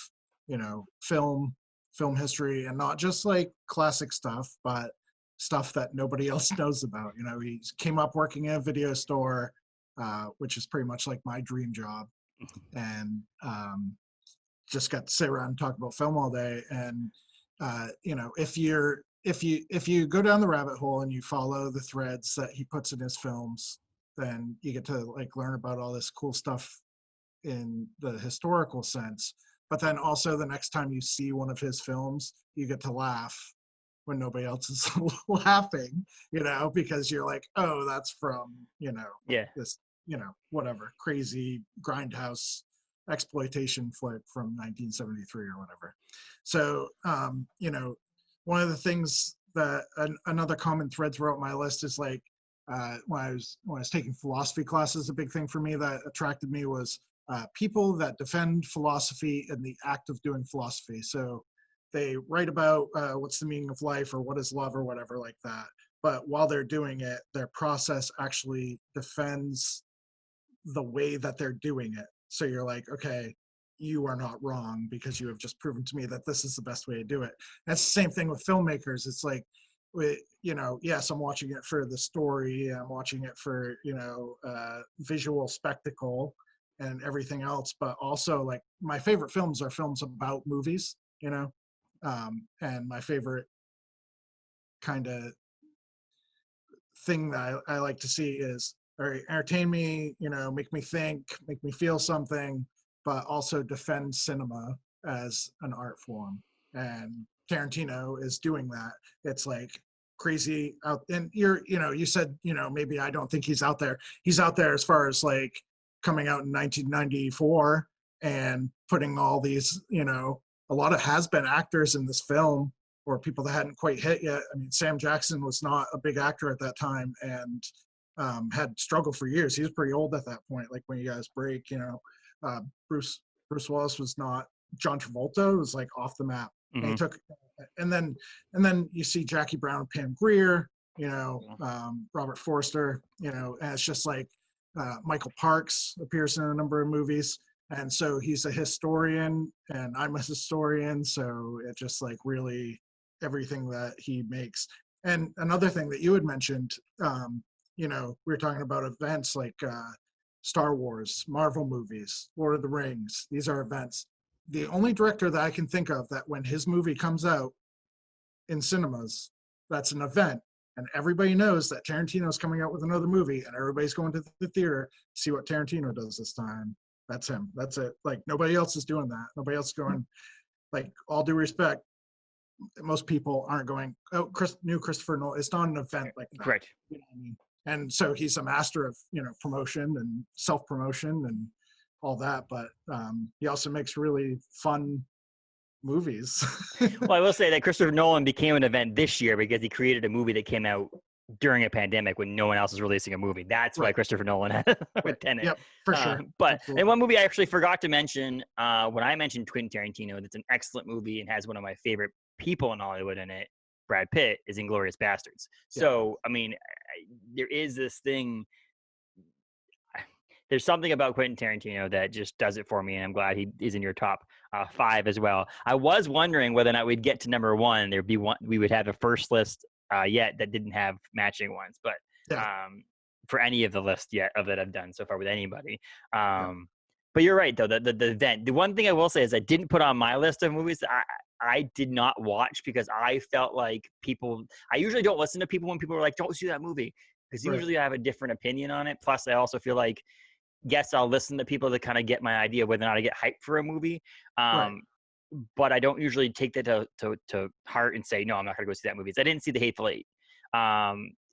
film history, and not just like classic stuff, but stuff that nobody else knows about. He came up working in a video store, which is pretty much like my dream job. And just got to sit around and talk about film all day. And if you go down the rabbit hole and you follow the threads that he puts in his films, then you get to like learn about all this cool stuff in the historical sense. But then also the next time you see one of his films, you get to laugh when nobody else is laughing, because you're like, oh, that's from, Yeah. this, whatever crazy grindhouse exploitation flick from 1973 or whatever. So, one of the things that another common thread throughout my list is like, when I was taking philosophy classes, a big thing for me that attracted me was people that defend philosophy and the act of doing philosophy. So they write about what's the meaning of life or what is love or whatever like that. But while they're doing it, their process actually defends the way that they're doing it. So you're like, okay, you are not wrong because you have just proven to me that this is the best way to do it. That's the same thing with filmmakers. It's like, yes, I'm watching it for the story. I'm watching it for, visual spectacle and everything else. But also like my favorite films are films about movies, and my favorite kind of thing that I like to see is entertain me, make me think, make me feel something, but also defend cinema as an art form. And Tarantino is doing that. It's like crazy out. And you said, maybe I don't think he's out there. He's out there as far as like coming out in 1994 and putting all these, a lot of has-been actors in this film, or people that hadn't quite hit yet. I mean, Sam Jackson was not a big actor at that time and had struggled for years. He was pretty old at that point. Like when you guys break, Bruce Willis was not. John Travolta was like off the map. Mm-hmm. And he took, and then you see Jackie Brown and Pam Grier, Robert Forster, and it's just like Michael Parks appears in a number of movies. And so he's a historian and I'm a historian. So it just like really everything that he makes. And another thing that you had mentioned, we were talking about events like Star Wars, Marvel movies, Lord of the Rings. These are events. The only director that I can think of that when his movie comes out in cinemas, that's an event. And everybody knows that Tarantino's coming out with another movie and everybody's going to the theater to see what Tarantino does this time. That's him. That's it. Like nobody else is doing that. Nobody else is going, like, all due respect, most people aren't going, oh, new Christopher Nolan. It's not an event like that. Correct. You know what I mean? And so he's a master of, promotion and self-promotion and all that. But he also makes really fun movies. Well, I will say that Christopher Nolan became an event this year because he created a movie that came out during a pandemic when no one else was releasing a movie. That's why Christopher Nolan had with Tenet. Yep, for sure. But Absolutely. and one movie I actually forgot to mention when I mentioned Quentin Tarantino, that's an excellent movie and has one of my favorite people in Hollywood in it, Brad Pitt, is Inglourious Bastards. So, I mean, there is this thing. There's something about Quentin Tarantino that just does it for me, and I'm glad he is in your top 5 as well. I was wondering whether or not we'd get to number 1. There'd be one. We would have a first list yet that didn't have matching ones, but for any of the lists yet of that I've done so far with anybody. But you're right though. The event. The one thing I will say is I didn't put on my list of movies I did not watch because I felt like people. I usually don't listen to people when people are like, "Don't see that movie," because usually I have a different opinion on it. Plus, I also feel like, yes, I'll listen to people to kind of get my idea whether or not I get hyped for a movie. But I don't usually take that to heart and say, no, I'm not going to go see that movie. I didn't see The Hateful Eight.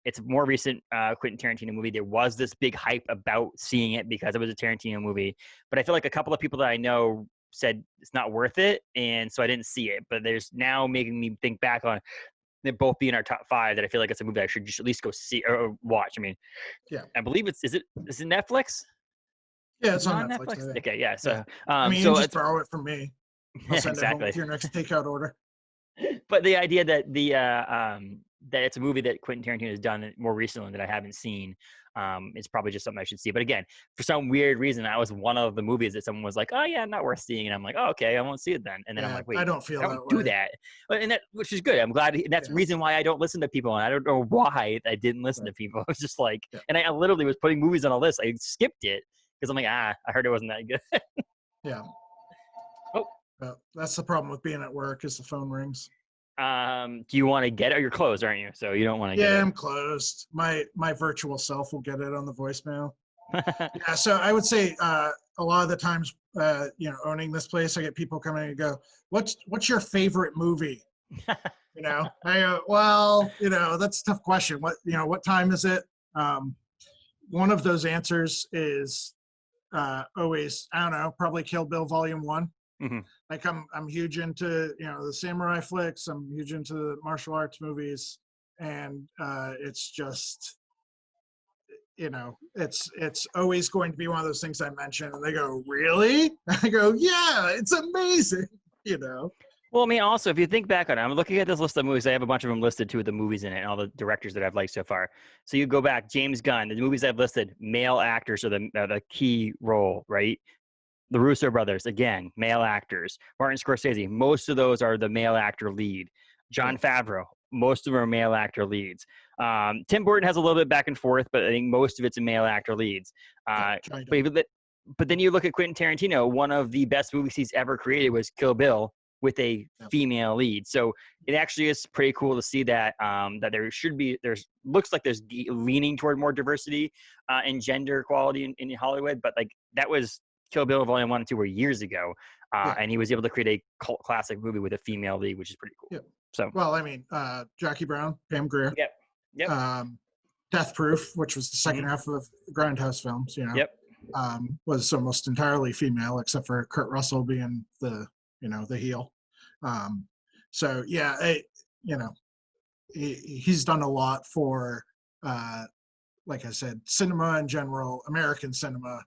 It's a more recent Quentin Tarantino movie. There was this big hype about seeing it because it was a Tarantino movie. But I feel like a couple of people that I know said it's not worth it. And so I didn't see it. But there's now making me think back on it both being our top 5 that I feel like it's a movie I should just at least go see or watch. I mean, I believe is it Netflix? Yeah, it's on Netflix. Okay, yeah. So, I mean, so you just borrow it from me. I'll send it home exactly. with your next takeout order. But the idea that that it's a movie that Quentin Tarantino has done more recently that I haven't seen, is probably just something I should see. But again, for some weird reason, that was one of the movies that someone was like, "Oh yeah, not worth seeing," and I'm like, "Oh okay, I won't see it then." And then I'm like, "Wait, I don't do that." And that, which is good. I'm glad. That's the reason why I don't listen to people, and I don't know why I didn't listen to people. It was just like, and I literally was putting movies on a list. I skipped it because I'm like, I heard it wasn't that good. That's the problem with being at work is the phone rings. Do you want to get it? You're closed, aren't you? So you don't want to get it. Yeah, I'm closed. My virtual self will get it on the voicemail. So I would say a lot of the times, owning this place, I get people coming and go, what's your favorite movie? I go, well, that's a tough question. What time is it? One of those answers is always, I don't know, probably Kill Bill Volume 1. Mm-hmm. Like I'm huge into the samurai flicks. I'm huge into the martial arts movies, and it's just it's always going to be one of those things I mention, and they go, "Really?" I go, "Yeah, it's amazing." Well, I mean, also, if you think back on it, I'm looking at this list of movies. I have a bunch of them listed too with the movies in it and all the directors that I've liked so far. So you go back, James Gunn, the movies I've listed, male actors are the key role, right? The Russo brothers, again, male actors. Martin Scorsese, most of those are the male actor lead. Jon Favreau, most of them are male actor leads. Tim Burton has a little bit back and forth, but I think most of it's a male actor leads. But then you look at Quentin Tarantino, one of the best movies he's ever created was Kill Bill with a female lead. So it actually is pretty cool to see that that looks like there's leaning toward more diversity and gender equality in Hollywood, but like that was Kill Bill Volume 1 and 2 were years ago, and he was able to create a cult classic movie with a female lead, which is pretty cool. So, well, I mean, Jackie Brown, Pam Grier, Death Proof, which was the second half of Grindhouse films, was almost entirely female, except for Kurt Russell being the heel. So yeah, he's done a lot for, like I said, cinema in general, American cinema.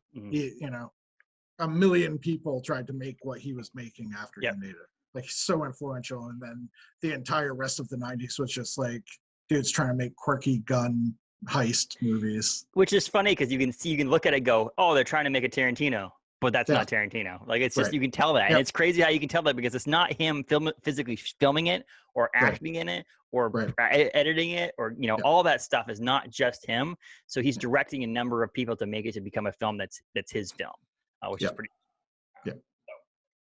A million people tried to make what he was making after he made it. Like, so influential. And then the entire rest of the 90s was just like dudes trying to make quirky gun heist movies. Which is funny because you can look at it and go, oh, they're trying to make a Tarantino, but that's not Tarantino. Like, it's just, you can tell that. And it's crazy how you can tell that because it's not him physically filming it or acting in it or editing it or, all that stuff is not just him. So he's directing a number of people to make it to become a film that's his film, which is pretty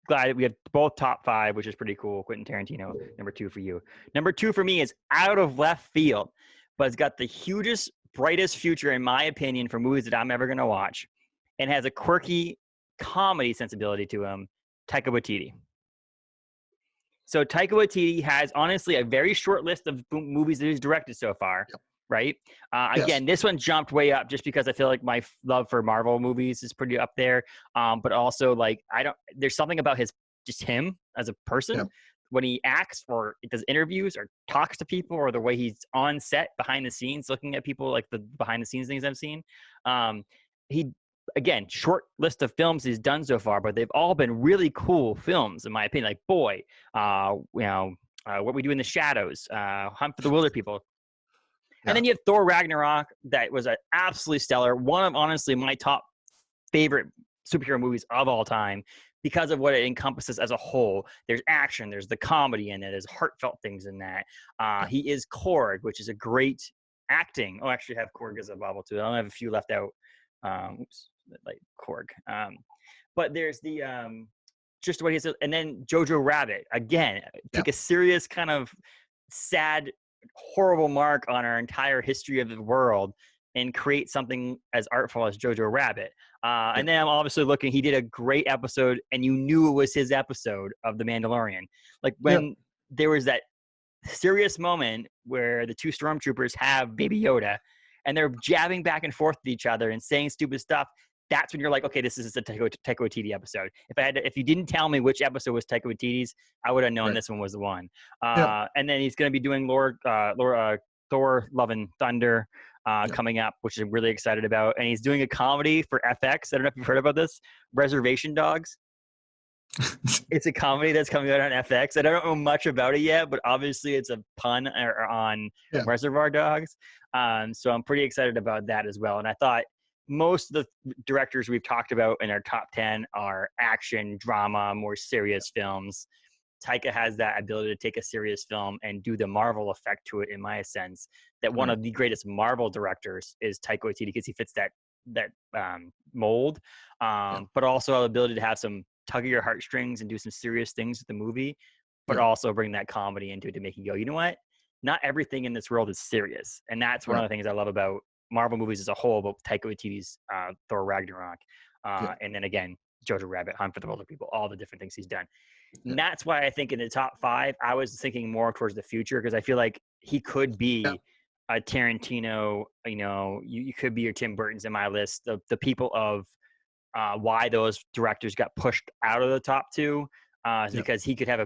glad we have both top 5, which is pretty cool. Quentin Tarantino, number 2 for you. Number 2 for me is out of left field, but it's got the hugest, brightest future, in my opinion, for movies that I'm ever going to watch, and has a quirky comedy sensibility to him, Taika Waititi. So Taika Waititi has honestly a very short list of movies that he's directed so far. Yep. Right. Yes. Again, this one jumped way up just because I feel like my love for Marvel movies is pretty up there. But also like there's something about just him as a person Yep. when he acts or does interviews or talks to people or the way he's on set behind the scenes, looking at people, like the behind the scenes things I've seen. He, again, short list of films he's done so far, but they've all been really cool films in my opinion. Like Boy, What We Do in the Shadows, Hunt for the Wilder People. And Yeah. then you have Thor Ragnarok, that was an absolutely stellar, one of honestly my top favorite superhero movies of all time because of what it encompasses as a whole. There's action, there's the comedy in it, there's heartfelt things in that. He is Korg, which is a great acting. Oh, actually, I have Korg as a bubble too. I only have a few left out. Like Korg. But there's the just what he said, and then Jojo Rabbit again. Take a serious kind of sad, horrible mark on our entire history of the world and create something as artful as Jojo Rabbit. And then I'm obviously looking, he did a great episode and you knew it was his episode of The Mandalorian. Like when there was that serious moment where the two stormtroopers have Baby Yoda and they're jabbing back and forth with each other and saying stupid stuff. That's when you're like, okay, this is a Taika Waititi episode. If you didn't tell me which episode was Taika Waititi's, I would have known this one was the one. And then he's going to be doing Thor: Love and Thunder coming up, which I'm really excited about. And he's doing a comedy for FX. I don't know if you've heard about this, Reservation Dogs. It's a comedy that's coming out on FX. I don't know much about it yet, but obviously it's a pun on Reservoir Dogs. So I'm pretty excited about that as well. And I thought most of the directors we've talked about in our top 10 are action, drama, more serious films. Taika has that ability to take a serious film and do the Marvel effect to it, in my sense, that one of the greatest Marvel directors is Taika Waititi because he fits that mold, but also the ability to have some tug of your heartstrings and do some serious things with the movie, but also bring that comedy into it to make you go, you know what? Not everything in this world is serious. And that's one of the things I love about Marvel movies as a whole, but Taika Waititi's Thor Ragnarok. And then again, Jojo Rabbit, Hunt for the Wilder People, all the different things he's done. And that's why I think in the top 5, I was thinking more towards the future because I feel like he could be a Tarantino, you could be your Tim Burton's in my list. The people of why those directors got pushed out of the top 2 is because he could have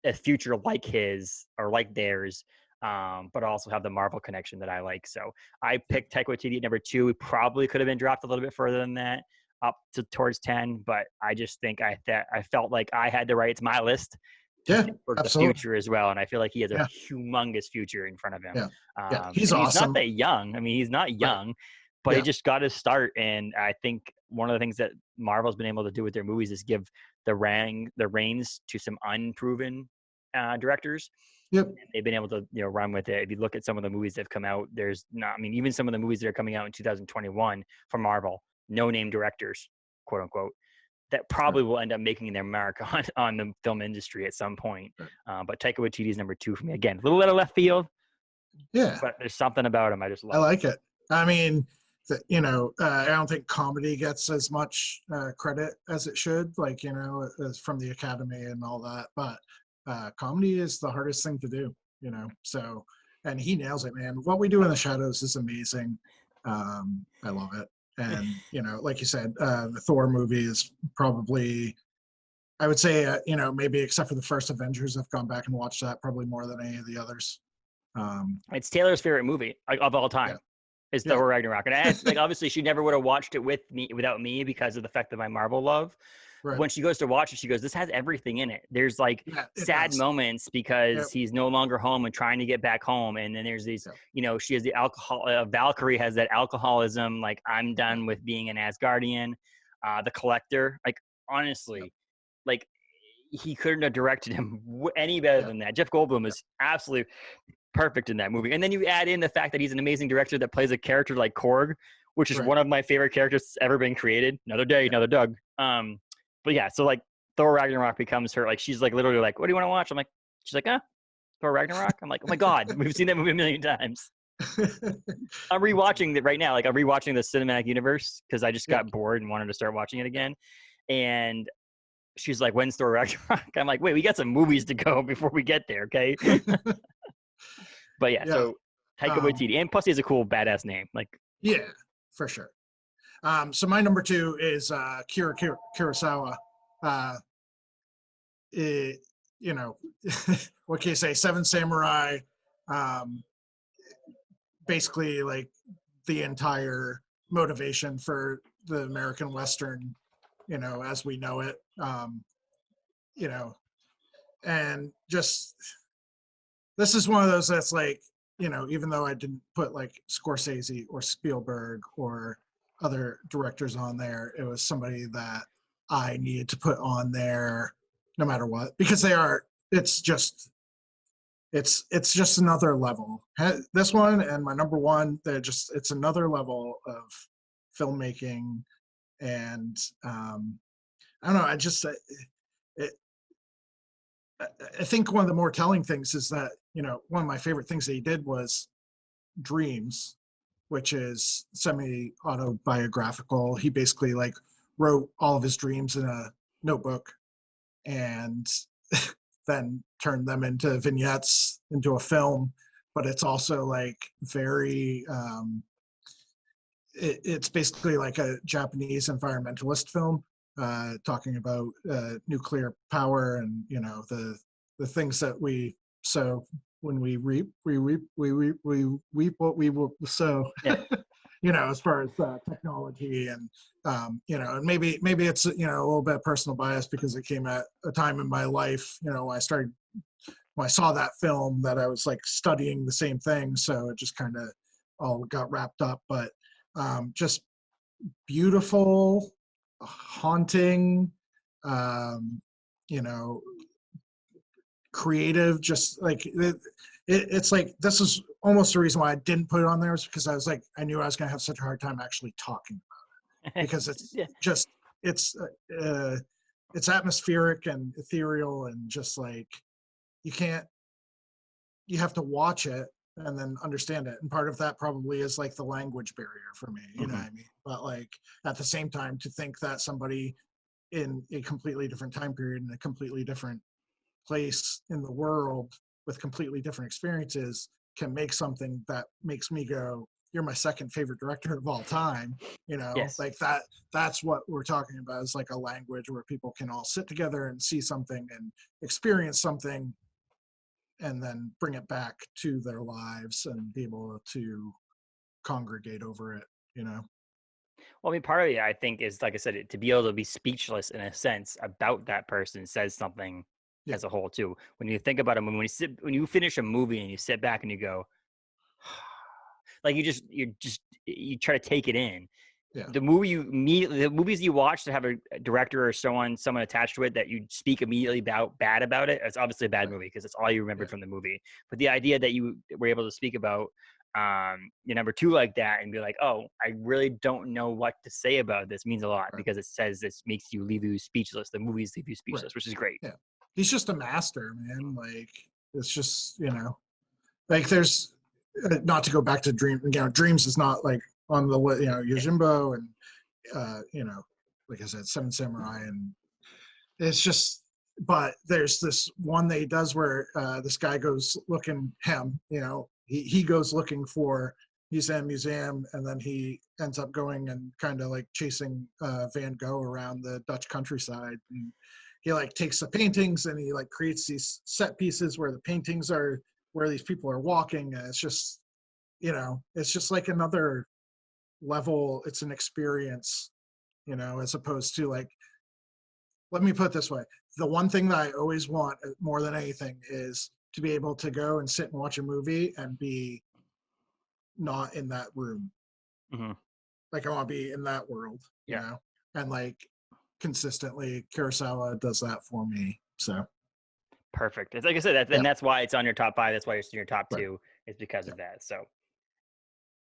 a future like his or like theirs, but also have the Marvel connection that I like. So I picked Taika Waititi at number 2. We probably could have been dropped a little bit further than that, up to towards 10, but I just think I felt like I had to write it's my list for the future as well, and I feel like he has a humongous future in front of him. He's awesome. He's not that young. I mean, he's not young, but he just got to start. And I think one of the things that Marvel's been able to do with their movies is give the reins to some unproven directors. They've been able to run with it. If you look at some of the movies that have come out, even some of the movies that are coming out in 2021 from Marvel, no-name directors, quote unquote, that probably will end up making their mark on the film industry at some point. But Taika Waititi is number 2 for me. Again, a little out of left field. But there's something about him I just love. I like it. I mean, I don't think comedy gets as much credit as it should, as from the Academy and all that. But comedy is the hardest thing to do, So, and he nails it, man. What We Do in the Shadows is amazing. I love it. And, like you said, the Thor movie is probably, I would say, maybe except for the first Avengers, I've gone back and watched that probably more than any of the others. It's Taylor's favorite movie of all time. Is Thor Ragnarok. And obviously she never would have watched it without me because of the fact of my Marvel love. Right. When she goes to watch it, she goes, this has everything in it. There's sad moments because he's no longer home and trying to get back home. And then there's these, she has the alcohol. Valkyrie has that alcoholism. Like, I'm done with being an Asgardian. The Collector, honestly, he couldn't have directed him any better than that. Jeff Goldblum is absolutely perfect in that movie. And then you add in the fact that he's an amazing director that plays a character like Korg, which is one of my favorite characters that's ever been created. Another day, another Doug. But yeah, so Thor Ragnarok becomes her, she's literally what do you want to watch? She's like, Thor Ragnarok? I'm like, oh my God, we've seen that movie a million times. I'm rewatching it right now. I'm rewatching the cinematic universe because I just got bored and wanted to start watching it again. And she's like, when's Thor Ragnarok? I'm like, wait, we got some movies to go before we get there, okay? But yeah, Yeah. so Taika Um, Waititi, and plus he has a cool badass name. Like, yeah, for sure. So my number two is Kurosawa. Uh, it, you know, what can you say? Seven Samurai. Um, basically, like the entire motivation for the American Western, as we know it. You know, and just this is one of those that's like, even though I didn't put like Scorsese or Spielberg or other directors on there, it was somebody that I needed to put on there no matter what, because it's just another level. This one and my number one, it's another level of filmmaking. And I don't know, it, I think one of the more telling things is that, one of my favorite things that he did was Dreams, which is semi-autobiographical. He basically like wrote all of his dreams in a notebook and then turned them into vignettes into a film. But it's also like very it's basically like a Japanese environmentalist film, talking about nuclear power and the things that we sow when we reap, we reap what we will sow. yeah, As far as technology and and maybe it's a little bit of personal bias because it came at a time in my life, when I saw that film that I was like studying the same thing, so it just kind of all got wrapped up. But just beautiful, haunting, um, you know, creative. Just like it's like this is almost the reason why I didn't put it on there, is because I was like, I knew I was going to have such a hard time actually talking about it, because it's yeah. just it's uh, it's atmospheric and ethereal, and just like you can't you have to watch it and then understand it. And part of that probably is like the language barrier for me, you know Mm-hmm. what I mean? But like at the same time, to think that somebody in a completely different time period, in a completely different place in the world with completely different experiences, can make something that makes me go, you're my second favorite director of all time, Yes. like that's what we're talking about, is like a language where people can all sit together and see something and experience something, and then bring it back to their lives and be able to congregate over it. Well, I mean, part of it, I think, is like I said, to be able to be speechless in a sense about that person says something Yeah, as a whole too. When you think about a movie, when you finish a movie and you sit back and you go, like you try to take it in. yeah, The movies you watch that have a director or someone attached to it that you speak immediately bad about it, it's obviously a bad right, movie because it's all you yeah, remembered from the movie. But the idea that you were able to speak about your number two like that and be like, oh, I really don't know what to say about this, means a lot, right, because it says this makes you leave you speechless. The movies leave you right, speechless, which is great. yeah. He's just a master, man. Like it's just like there's not to go back to Dreams is not like on the Yeah. Yojimbo and like I said, Seven Samurai, and it's just, but there's this one that he does where this guy goes looking he goes looking for, he's in a museum, and then he ends up going and kind of like chasing Van Gogh around the Dutch countryside, and he like takes the paintings and he like creates these set pieces where the paintings are where these people are walking, and it's just like another level. It's an experience, as opposed to like, let me put it this way. The one thing that I always want more than anything is to be able to go and sit and watch a movie and be not in that room. Hmm. Like I want to be in that world, Yeah. and like consistently Kurosawa does that for me. So Perfect. It's like I said, yeah, and that's why it's on your top five. That's why it's in your top right. two, is because Yeah. of that.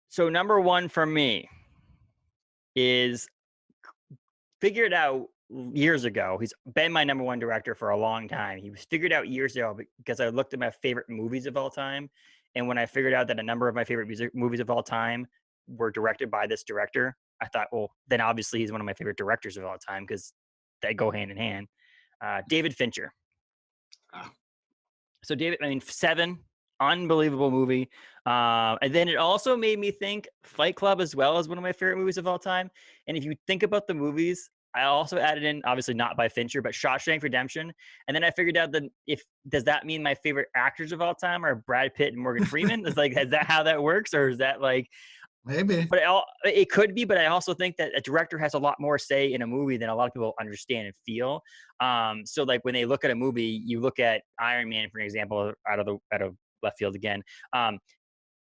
So number one for me is figured out years ago. He's been my number one director for a long time. He was figured out years ago because I looked at my favorite movies of all time. And when I figured out that a number of my favorite movies of all time were directed by this director, I thought, well, then obviously he's one of my favorite directors of all time because they go hand in hand. David Fincher. Ah. So Seven, unbelievable movie. And then it also made me think Fight Club as well as one of my favorite movies of all time. And if you think about the movies, I also added in, obviously not by Fincher, but Shawshank Redemption. And then I figured out that does that mean my favorite actors of all time are Brad Pitt and Morgan Freeman? It's like, is that how that works? Or is that like, Maybe. but it could be, but I also think that a director has a lot more say in a movie than a lot of people understand and feel. So like when they look at a movie, you look at Iron Man, for an example, out of left field again.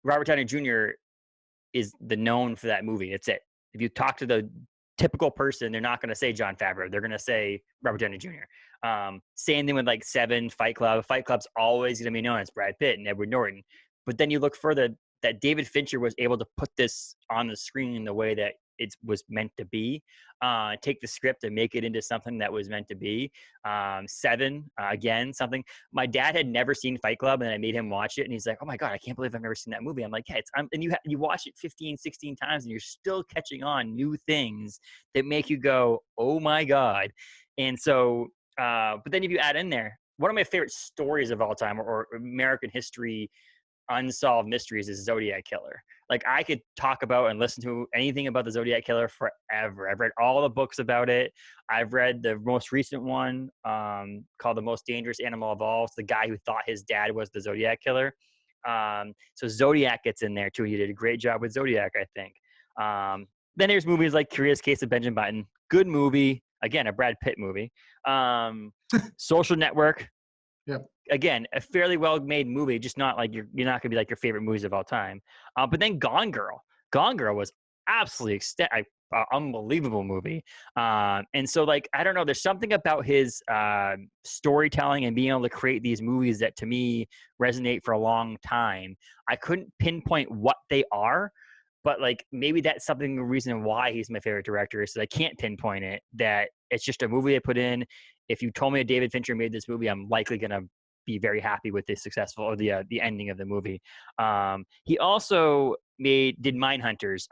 Robert Downey Jr. is the known for that movie. That's it. If you talk to the typical person, they're not going to say Jon Favreau. They're going to say Robert Downey Jr. Same thing with like Seven, Fight Club. Fight Club's always going to be known as Brad Pitt and Edward Norton. But then you look further, that David Fincher was able to put this on the screen in the way that it was meant to be. Take the script and make it into something that was meant to be. Seven, again, something. My dad had never seen Fight Club, and I made him watch it, and he's like, "Oh my god, I can't believe I've never seen that movie." I'm like, "Yeah, and you watch it 15, 16 times, and you're still catching on new things that make you go, oh my god." And so, but then if you add in there, one of my favorite stories of all time, or American history unsolved mysteries, is Zodiac Killer. Like I could talk about and listen to anything about the Zodiac Killer forever. I've read all the books about it. I've read the most recent one called The Most Dangerous Animal Evolved. The guy who thought his dad was the Zodiac Killer. So Zodiac gets in there too. He did a great job with Zodiac, I think. Then there's movies like Curious Case of Benjamin Button. Good movie. Again, a Brad Pitt movie. Social Network. Yep. Again, a fairly well-made movie, just not like you're not gonna be like your favorite movies of all time. But then Gone Girl. Gone Girl was absolutely unbelievable movie. And so like I don't know, there's something about his storytelling and being able to create these movies that to me resonate for a long time. I couldn't pinpoint what they are, but like maybe that's something the reason why he's my favorite director is that I can't pinpoint it. That it's just a movie I put in. If you told me that David Fincher made this movie, I'm likely gonna be very happy with the successful or the ending of the movie. He also did Mindhunters,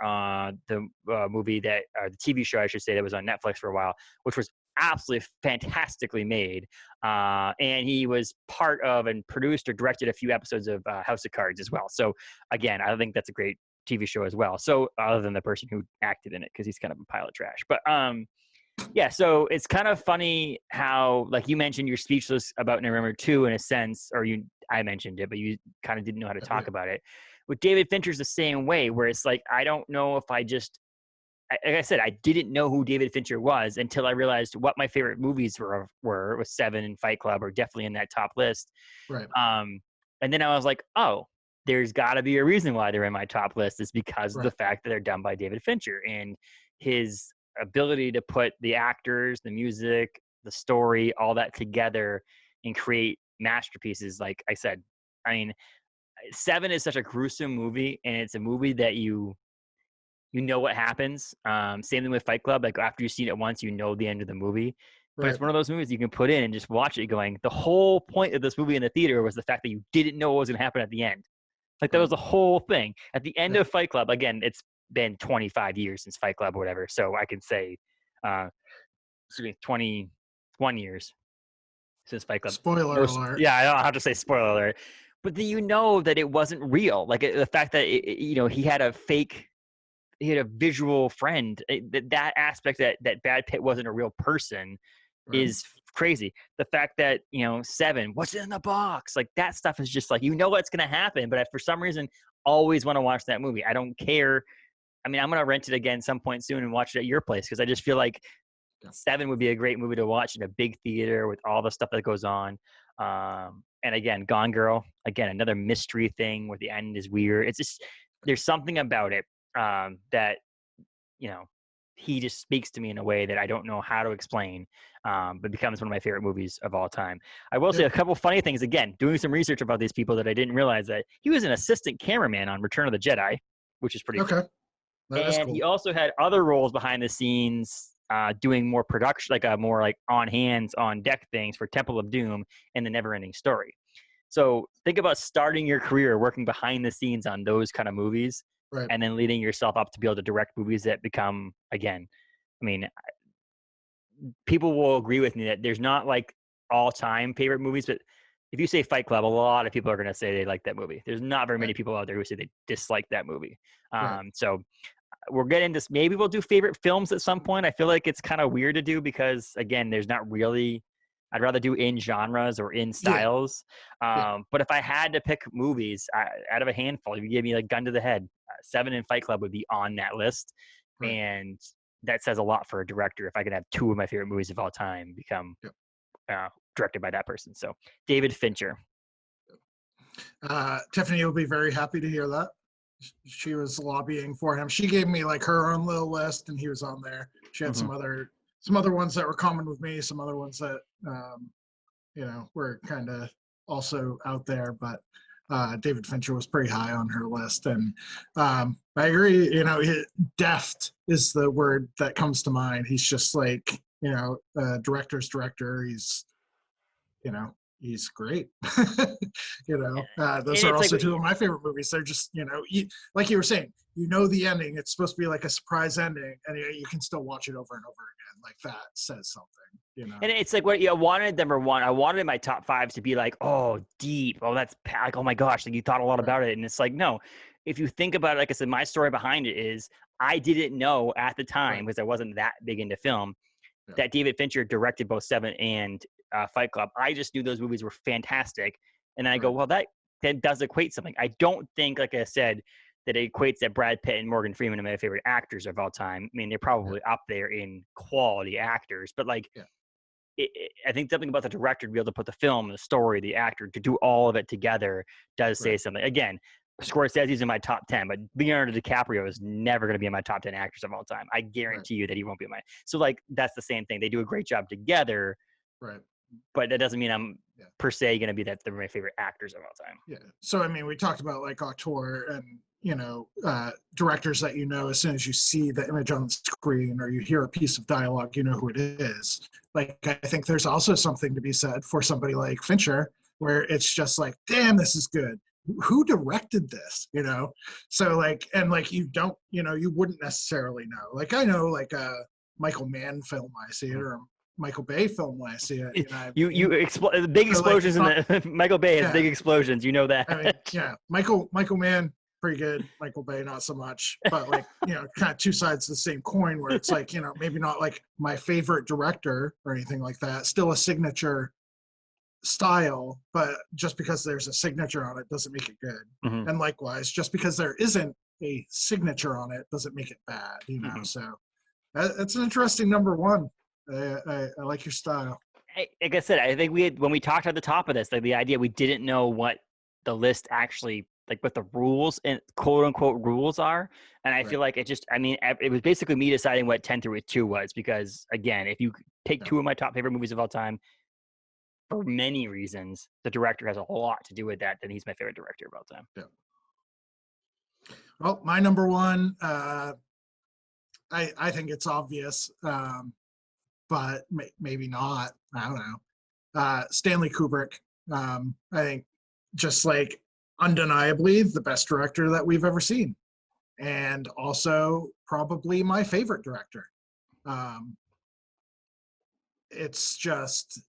the movie that the TV show I should say that was on Netflix for a while, which was absolutely fantastically made. And he was part of and produced or directed a few episodes of House of Cards as well. So again, I think that's a great TV show as well. So other than the person who acted in it, because he's kind of a pile of trash. But yeah, so it's kind of funny how, like you mentioned, you're speechless about November 2 in a sense, or I mentioned it, but you kind of didn't know how to talk about it. With David Fincher's the same way, where it's like, I don't know if like I said, I didn't know who David Fincher was until I realized what my favorite movies were with Seven and Fight Club are definitely in that top list. Right. And then I was like, oh, there's got to be a reason why they're in my top list is because of the fact that they're done by David Fincher and his ability to put the actors, the music, the story, all that together and create masterpieces. Like I said, I mean, Seven is such a gruesome movie, and it's a movie that you know what happens. Same thing with Fight Club. Like after you've seen it once, you know the end of the movie. But it's one of those movies you can put in and just watch it going, the whole point of this movie in the theater was the fact that you didn't know what was going to happen at the end. Like that was the whole thing. At the end of Fight Club, again, it's been 25 years since Fight Club or whatever. So I can say, 21 years since Fight Club. Spoiler alert. Yeah, I don't have to say spoiler alert. But then you know that it wasn't real. Like the fact that, he had a visual friend. That aspect that Brad Pitt wasn't a real person is crazy. The fact that, Seven, what's in the box? Like that stuff is just like, what's going to happen. But I, for some reason, always want to watch that movie. I don't care. I mean, I'm going to rent it again some point soon and watch it at your place because I just feel like Seven would be a great movie to watch in a big theater with all the stuff that goes on. And again, Gone Girl, again, another mystery thing where the end is weird. It's just, there's something about it that, he just speaks to me in a way that I don't know how to explain, but becomes one of my favorite movies of all time. I will say a couple funny things. Again, doing some research about these people that I didn't realize that he was an assistant cameraman on Return of the Jedi, which is pretty cool. And cool. He also had other roles behind the scenes, doing more production, like more like on hands, on deck things for Temple of Doom and The Neverending Story. So think about starting your career working behind the scenes on those kind of movies. And then leading yourself up to be able to direct movies that become, again, I mean, people will agree with me that there's not like all-time favorite movies, but if you say Fight Club, a lot of people are going to say they like that movie. There's not very Right. many people out there who say they dislike that movie. Right. So we're getting this. Maybe we'll do favorite films at some point. I feel like it's kind of weird to do because again, there's not really. I'd rather do in genres or in Yeah. styles. Yeah. But if I had to pick movies out of a handful, if you give me like gun to the head, Seven and Fight Club would be on that list, Right. and that says a lot for a director. If I could have two of my favorite movies of all time become Yep. directed by that person, so David Fincher. Tiffany will be very happy to hear that. She was lobbying for him. She gave me like her own little list, and he was on there. She had Mm-hmm. some other ones that were common with me, some other ones that were kind of also out there. But David Fincher was pretty high on her list, and I agree. Deft is the word that comes to mind. He's just like director's director. He's great. Those are It's like also two of my favorite movies. They're just, like you were saying, the ending. It's supposed to be like a surprise ending, and you can still watch it over and over again. Like that says something. And it's like what I wanted number one. I wanted my top fives to be like, oh, deep. Oh, that's like, oh my gosh, like you thought a lot about it. And it's like, no, if you think about it, like I said, my story behind it is I didn't know at the time because I wasn't that big into film that David Fincher directed both Seven and Fight Club. I just knew those movies were fantastic. And then I go, well, that does equate something. I don't think, like I said, that it equates that Brad Pitt and Morgan Freeman are my favorite actors of all time. I mean, they're probably up there in quality actors, but like, I think something about the director to be able to put the film, the story, the actor, to do all of it together does say something. Again, Scorsese's in my top 10, but Leonardo DiCaprio is never going to be in my top 10 actors of all time. I guarantee you that he won't be in my. So, like, that's the same thing. They do a great job together, but that doesn't mean I'm per se going to be that they're my favorite actors of all time. Yeah. So, I mean, we talked about like auteur and directors that as soon as you see the image on the screen or you hear a piece of dialogue, you know who it is. Like, I think there's also something to be said for somebody like Fincher, where it's just like, damn, this is good. Who directed this? So like, and like, you don't, you wouldn't necessarily know. Like, I know like a Michael Mann film when I see it, or Michael Bay film when I see it. The big explosions in Michael Bay has big explosions. You know that. I mean, Michael Mann, pretty good. Michael Bay, not so much. But like, kind of two sides of the same coin, where it's like, maybe not like my favorite director or anything like that. Still a signature style, but just because there's a signature on it doesn't make it good. Mm-hmm. And likewise, just because there isn't a signature on it doesn't make it bad. Mm-hmm. So that's an interesting number one. I like your style. Like I said, I think when we talked at the top of this, like the idea we didn't know what the list actually, like what the rules and quote unquote rules are. And I feel like it was basically me deciding what 10 through 2 was, because again, if you take two of my top favorite movies of all time, for many reasons, the director has a whole lot to do with that. Then he's my favorite director of all time. Yeah. Well, my number one, I think it's obvious, but maybe not. I don't know. Stanley Kubrick. I think just like undeniably the best director that we've ever seen, and also probably my favorite director. It's just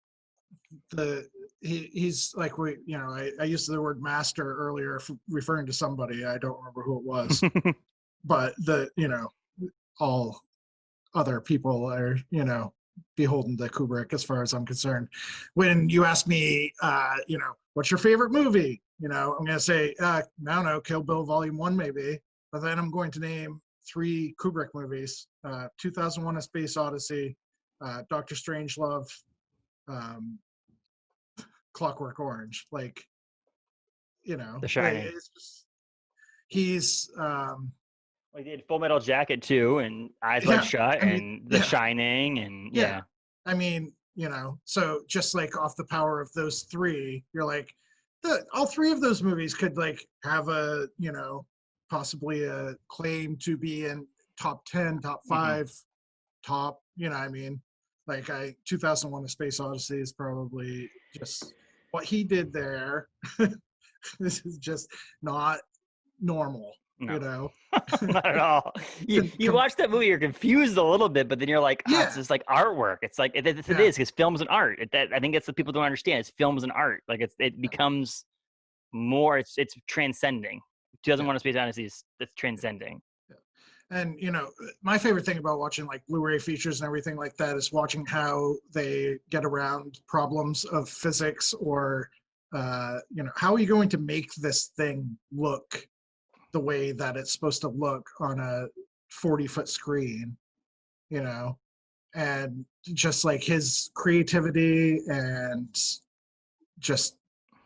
he's like, I used the word master earlier referring to somebody. I don't remember who it was, but all other people are, beholden to Kubrick as far as I'm concerned. When you ask me, what's your favorite movie? I'm going to say, I don't know, Kill Bill Volume 1 maybe, but then I'm going to name 3 Kubrick movies, 2001: A Space Odyssey, Doctor Strangelove, Clockwork Orange. Like, The Shining. It's just, he's he did Full Metal Jacket too, and Eyes Wide Shut, and The Shining, and I mean, so just like off the power of those 3, you're like, all 3 of those movies could like have a possibly a claim to be in top 10, top 5, top, I mean, like 2001: A Space Odyssey is probably just what he did there. This is just not normal. No. you know. Not at all. You watch that movie, you're confused a little bit, but then you're like, oh, it's Yeah, just like artwork. It's like it is yeah, because film is an art. I think that's what people don't understand. It's film is an art. Like it becomes more. It's transcending. 2001: yeah. A Space Odyssey is it's transcending. Yeah. And my favorite thing about watching like Blu-ray features and everything like that is watching how they get around problems of physics, or how are you going to make this thing look the way that it's supposed to look on a 40-foot screen, you know? And just like his creativity and just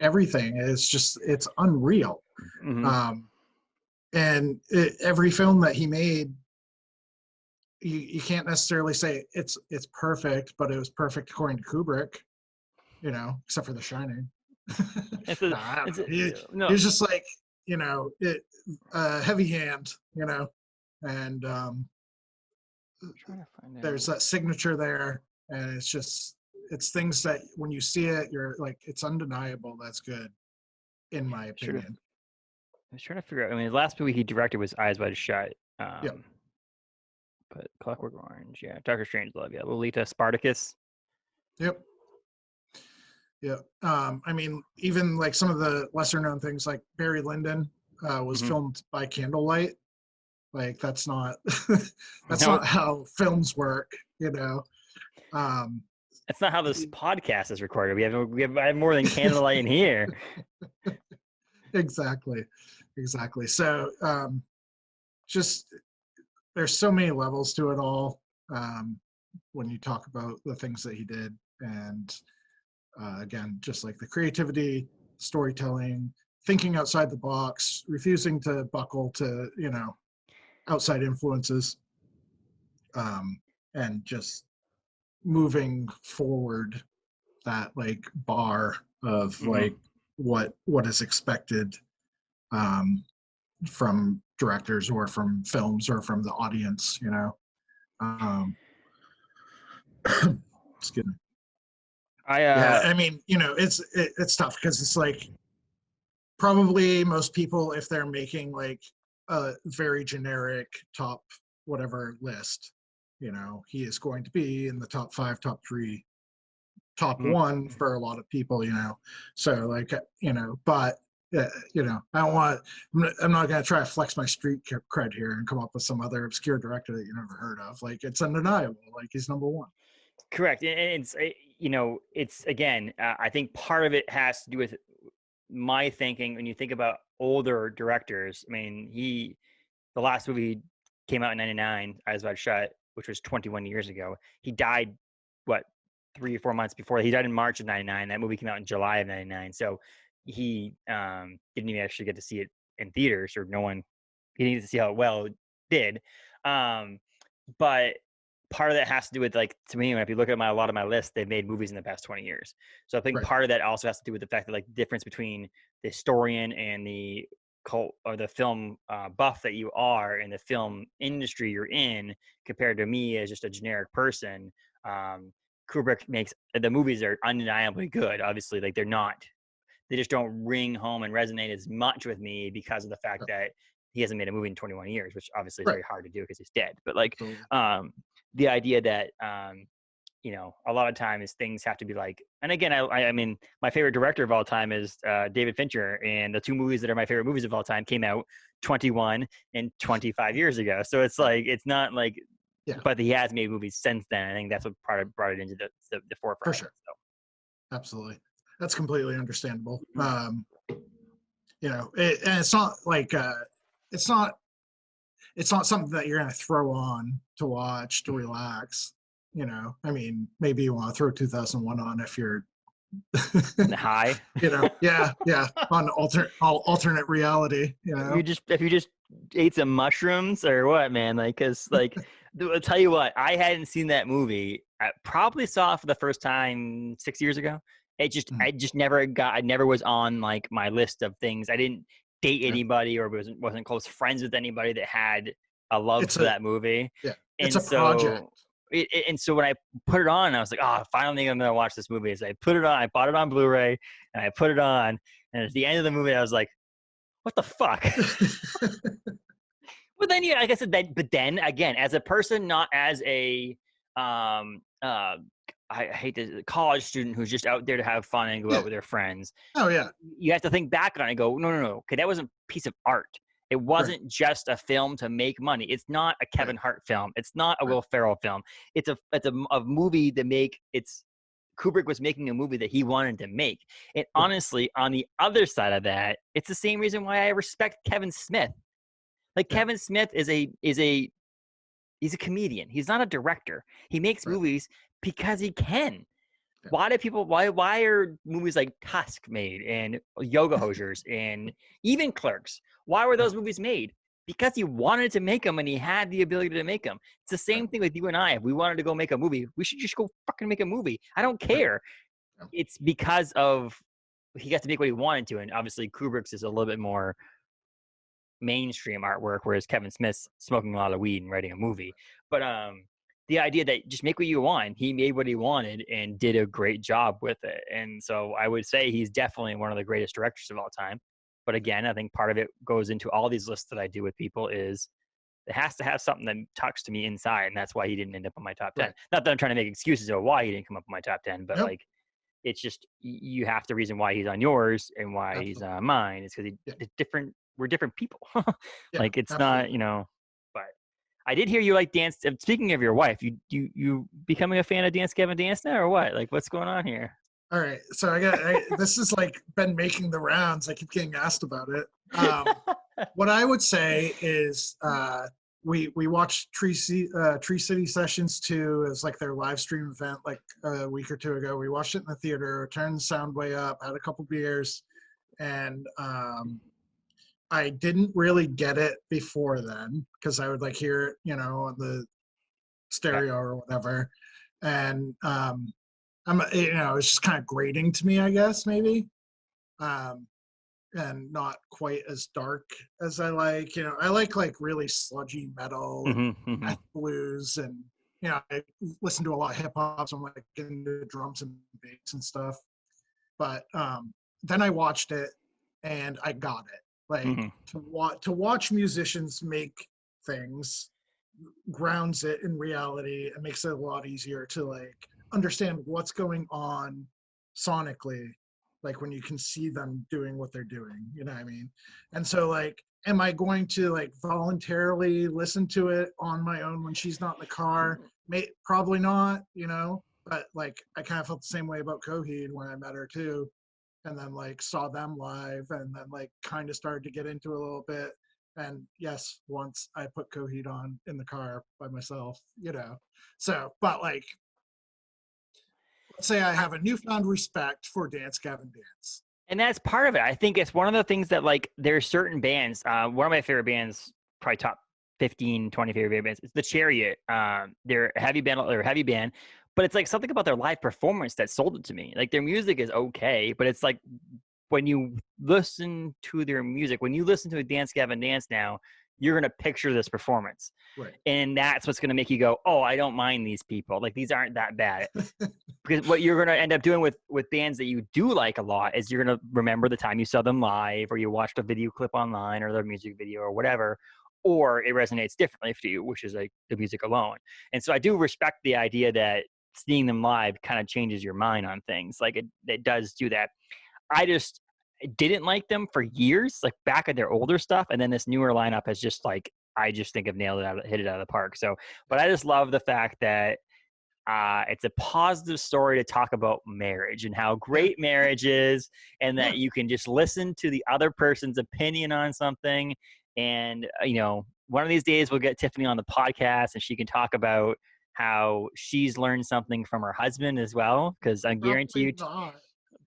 everything is just, it's unreal. Mm-hmm. Um, and every film that he made, you can't necessarily say it's perfect, but it was perfect according to Kubrick, except for The Shining. It's No, a, I don't it's know. a, He no. was just like, heavy hand, and I'm trying to find there's out. that signature there, and it's things that when you see it, you're like, it's undeniable. That's good, in my Sort of. opinion. I was trying to figure out. I mean, the last movie he directed was Eyes Wide Shut. Yep. But Clockwork Orange, yeah, Doctor Strangelove, yeah, Lolita, Spartacus. Yep. Yeah. I mean, even like some of the lesser known things like Barry Lyndon was Mm-hmm. filmed by candlelight. Like that's not that's No, not how films work, Um, that's not how this podcast is recorded. I have more than candlelight in here. exactly, exactly. So just there's so many levels to it all, when you talk about the things that he did, and again, just like the creativity, storytelling, thinking outside the box, refusing to buckle to outside influences, um, and just moving forward that like bar of Mm-hmm. like what is expected, um, from directors or from films or from the audience. Um, excuse me. I Yeah, I mean, it's tough because it's like probably most people, if they're making like a very generic top whatever list, he is going to be in the top 5, top 3, top mhm. 1 for a lot of people. So like, but I don't want, I'm not going to try to flex my street cred here and come up with some other obscure director that you never heard of. Like, it's undeniable, like he's number 1. Correct, and it's again. I think part of it has to do with my thinking when you think about older directors. I mean, the last movie came out in '99, Eyes Wide Shut, which was 21 years ago. He died, what, 3 or 4 months before. He died in March of '99. That movie came out in July of '99. So he didn't even actually get to see it in theaters, or no one. He didn't get to see how well it did. Um, but part of that has to do with, like, to me, if you look at a lot of my list, they've made movies in the past 20 years. So I think Right. part of that also has to do with the fact that, like, the difference between the historian and the cult or the film buff that you are in the film industry you're in, compared to me as just a generic person. um, Kubrick makes the movies are undeniably good. Obviously, like, they just don't ring home and resonate as much with me because of the fact that he hasn't made a movie in 21 years, which obviously is Right. very hard to do because he's dead. But like, Totally. the idea that, a lot of times things have to be like, and again, I mean, my favorite director of all time is David Fincher, and the two movies that are my favorite movies of all time came out 21 and 25 years ago. So it's Yeah. like, it's not like, Yeah, but he has made movies since then. I think that's what brought it into the for forefront. sure. So. Absolutely. That's completely understandable. Mhm. And it's not like, it's not it's not something that you're going to throw on to watch to relax. I mean, maybe you want to throw 2001 on if you're High. yeah, yeah, on alternate reality. If you just ate some mushrooms or what, man? Like, cause like, I'll tell you what, I hadn't seen that movie. I probably saw it for the first time 6 years ago. Mhm. I just I never was on like my list of things. I didn't date Yeah. anybody or wasn't close friends with anybody that had a love It's for a that movie. Yeah, it's And a project. so, and so when I put it on, I was like, oh, finally I'm gonna watch this movie. So I put it on. I bought it on Blu-ray, and I put it on. And at the end of the movie, I was like, what the fuck? But then, yeah, like I said, but then again, as a person, not as a, I hate this college student who's just out there to have fun and go Yeah. out with their friends. Oh yeah. You have to think back on it and go, no, no, no. Okay, that was a piece of art. It Right. wasn't just a film to make money. It's not a Right. Kevin Hart film. It's not a Right. Will Ferrell film. It's a movie to make. Kubrick was making a movie that he wanted to make. And Yeah. honestly, on the other side of that, it's the same reason why I respect Kevin Smith. Like Yeah. Kevin Smith he's a comedian. He's not a director. He makes Right. movies because he can. Yeah. Why are movies like Tusk made and Yoga Hosers and even Clerks? Why were Yeah. those movies made? Because he wanted to make them and he had the ability to make them. It's the Right. same thing with you and I. If we wanted to go make a movie, we should just go fucking make a movie. I don't Right. care. Yeah. It's because of he got to make what he wanted to, and obviously Kubrick's is a little bit more mainstream artwork, whereas Kevin Smith's smoking a lot of weed and writing a movie. But the idea that just make what you want, he made what he wanted and did a great job with it. And so I would say he's definitely one of the greatest directors of all time. But again, I think part of it goes into all these lists that I do with people is it has to have something that talks to me inside, and that's why he didn't end up on my top 10. Right. Not that I'm trying to make excuses of why he didn't come up on my top 10, but Nope. like it's just you have to reason why he's on yours and why he's Absolutely. on mine. It's because Yeah. it's different. We're different people. Yeah. Like it's not, Absolutely. But I did hear you like dance. Speaking of your wife, you becoming a fan of Dance Gavin Dance now, or what? Like what's going on here? All right. So this is like been making the rounds. I keep getting asked about it. What I would say is we watched Tree City Sessions 2 as like their live stream event like a week or two ago. We watched it in the theater, turned the sound way up, had a couple beers, and I didn't really get it before then because I would like hear it, on the Okay. stereo or whatever, and it's just kind of grating to me, I guess maybe. And not quite as dark as I like. I like really sludgy metal and Mm-hmm. death blues, and I listen to a lot of hip hop, so I'm like into drums and bass and stuff. But then I watched it and I got it. Like Mm-hmm. to watch musicians make things grounds it in reality and makes it a lot easier to like understand what's going on sonically, like when you can see them doing what they're doing, you know what I mean? And so like, am I going to like voluntarily listen to it on my own when she's not in the car? Probably not, but like I kind of felt the same way about Coheed when I met her too, and then like saw them live and then like kind of started to get into it a little bit. And yes, once I put Coheed on in the car by myself, so, but like, let's say I have a newfound respect for Dance Gavin Dance. And that's part of it. I think it's one of the things that like there's certain bands. One of my favorite bands, probably top 15, 20 favorite bands, it's the Chariot. They're a heavy band, but it's like something about their live performance that sold it to me. Like their music is okay, but it's like when you listen to their music, when you listen to a Dance Gavin Dance now, you're gonna picture this performance. Right. And that's what's going to make you go, oh, I don't mind these people. Like these aren't that bad. Because what you're going to end up doing with bands that you do like a lot is you're going to remember the time you saw them live, or you watched a video clip online, or their music video, or whatever, or it resonates differently for you, which is like the music alone. And so I do respect the idea that seeing them live kind of changes your mind on things. Like it does do that. I just didn't like them for years, like back at their older stuff, and then this newer lineup has just like I just think I've hit it out of the park. So, but I just love the fact that it's a positive story to talk about marriage and how great marriage is, and that you can just listen to the other person's opinion on something. And one of these days we'll get Tiffany on the podcast, and she can talk about how she's learned something from her husband as well. Because I guarantee you.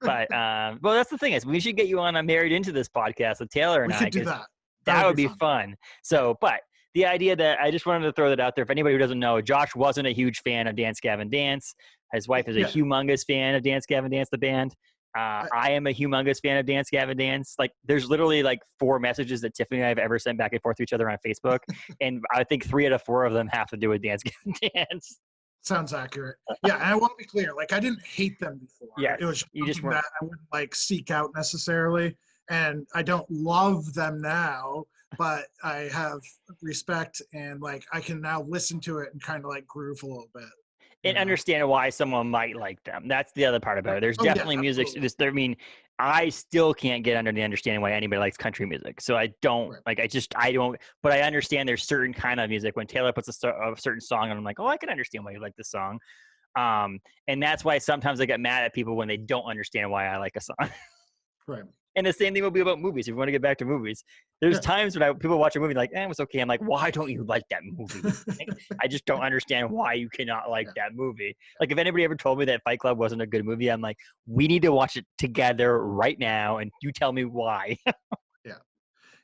But well, that's the thing is we should get you on a Married Into This podcast with Taylor and we I. could do that. That would be fun. So, but the idea that I just wanted to throw that out there. If anybody who doesn't know, Josh wasn't a huge fan of Dance Gavin Dance. His wife is a humongous fan of Dance Gavin Dance, the band. I am a humongous fan of Dance Gavin Dance. Like, there's literally like 4 messages that Tiffany and I have ever sent back and forth to each other on Facebook, and I think 3 out of 4 of them have to do with Dance Gavin Dance. Sounds accurate. Yeah, and I want to be clear. Like, I didn't hate them before. Yeah, it was just that I wouldn't like seek out necessarily, and I don't love them now. But I have respect, and like I can now listen to it and kind of like groove a little bit. You And know? understand why someone might like them. That's the other part about Right. it. There's Oh yeah, definitely music. absolutely. I mean, I still can't get under the understanding why anybody likes country music. So I don't Right. like. I don't. But I understand there's certain kind of music. When Taylor puts a certain song, and I'm like, oh, I can understand why you like this song. And that's why sometimes I get mad at people when they don't understand why I like a song. Right. And the same thing will be about movies. If you want to get back to movies, there's Yeah. times when people watch a movie like, it was okay. I'm like, why don't you like that movie? Like, I just don't understand why you cannot like Yeah. that movie. Like, if anybody ever told me that Fight Club wasn't a good movie, I'm like, we need to watch it together right now, and you tell me why. Yeah.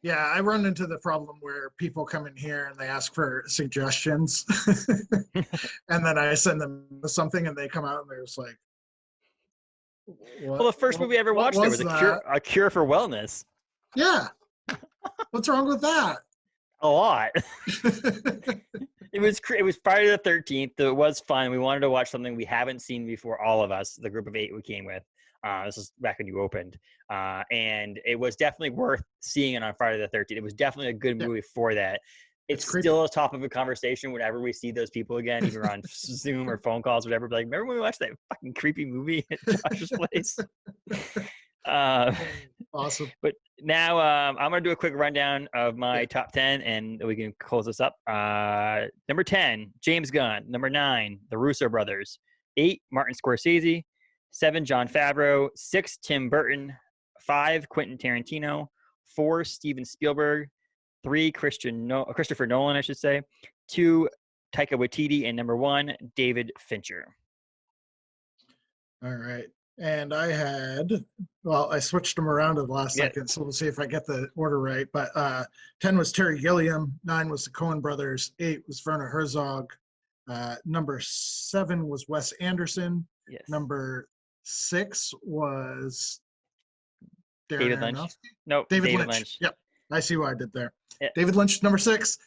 Yeah, I run into the problem where people come in here and they ask for suggestions, and then I send them something, and they come out and they're just like, Well, "What? the first movie I ever What watched there was was that?" A Cure for Wellness. Yeah, what's wrong with that? A lot. It was Friday the 13th. It was fun. We wanted to watch something we haven't seen before. All of us, the group of 8 we came with. This is back when you opened, and it was definitely worth seeing it on Friday the 13th. It was definitely a good Yeah, movie for that. it's It's creepy. still a top of a conversation whenever we see those people again, either on Zoom or phone calls, or whatever. Like, remember when we watched that fucking creepy movie at Josh's place? Uh, Awesome. but now I'm going to do a quick rundown of my Yeah. top 10, and we can close this up. Number 10, James Gunn. Number 9, The Russo Brothers. 8, Martin Scorsese. 7, Jon Favreau. 6, Tim Burton. 5, Quentin Tarantino. 4, Steven Spielberg. 3, Christopher Nolan, I should say. 2, Taika Waititi. And number 1, David Fincher. All right. And I switched them around at the last Yeah. second, so we'll see if I get the order right. But 10 was Terry Gilliam, 9 was the Coen brothers, 8 was Werner Herzog, number 7 was Wes Anderson, Yes. number 6 was Darren David Lynch. Aronofsky? Nope. David David Lynch. Lynch. Yep, I see what I did there. Yeah. David Lynch, number 6.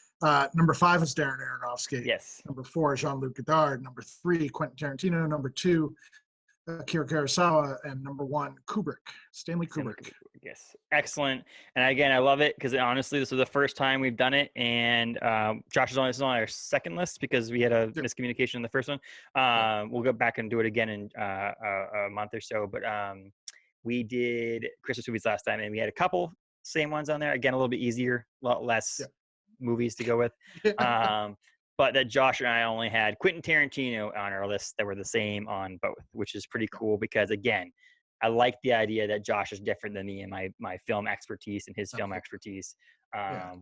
Number 5 is Darren Aronofsky. Yes. Number 4 is Jean-Luc Godard. Number 3, Quentin Tarantino. Number 2, Akira Kurosawa, and number 1, Stanley Kubrick. Yes, excellent. And again, I love it because honestly, this was the first time we've done it, and Josh is on our second list because we had a miscommunication in the first one. We'll go back and do it again in a month or so. But we did Christmas movies last time, and we had a couple same ones on there. Again, a little bit easier, a lot less movies to go with. But that Josh and I only had Quentin Tarantino on our list that were the same on both, which is pretty cool because, again, I like the idea that Josh is different than me and my film expertise and his film expertise,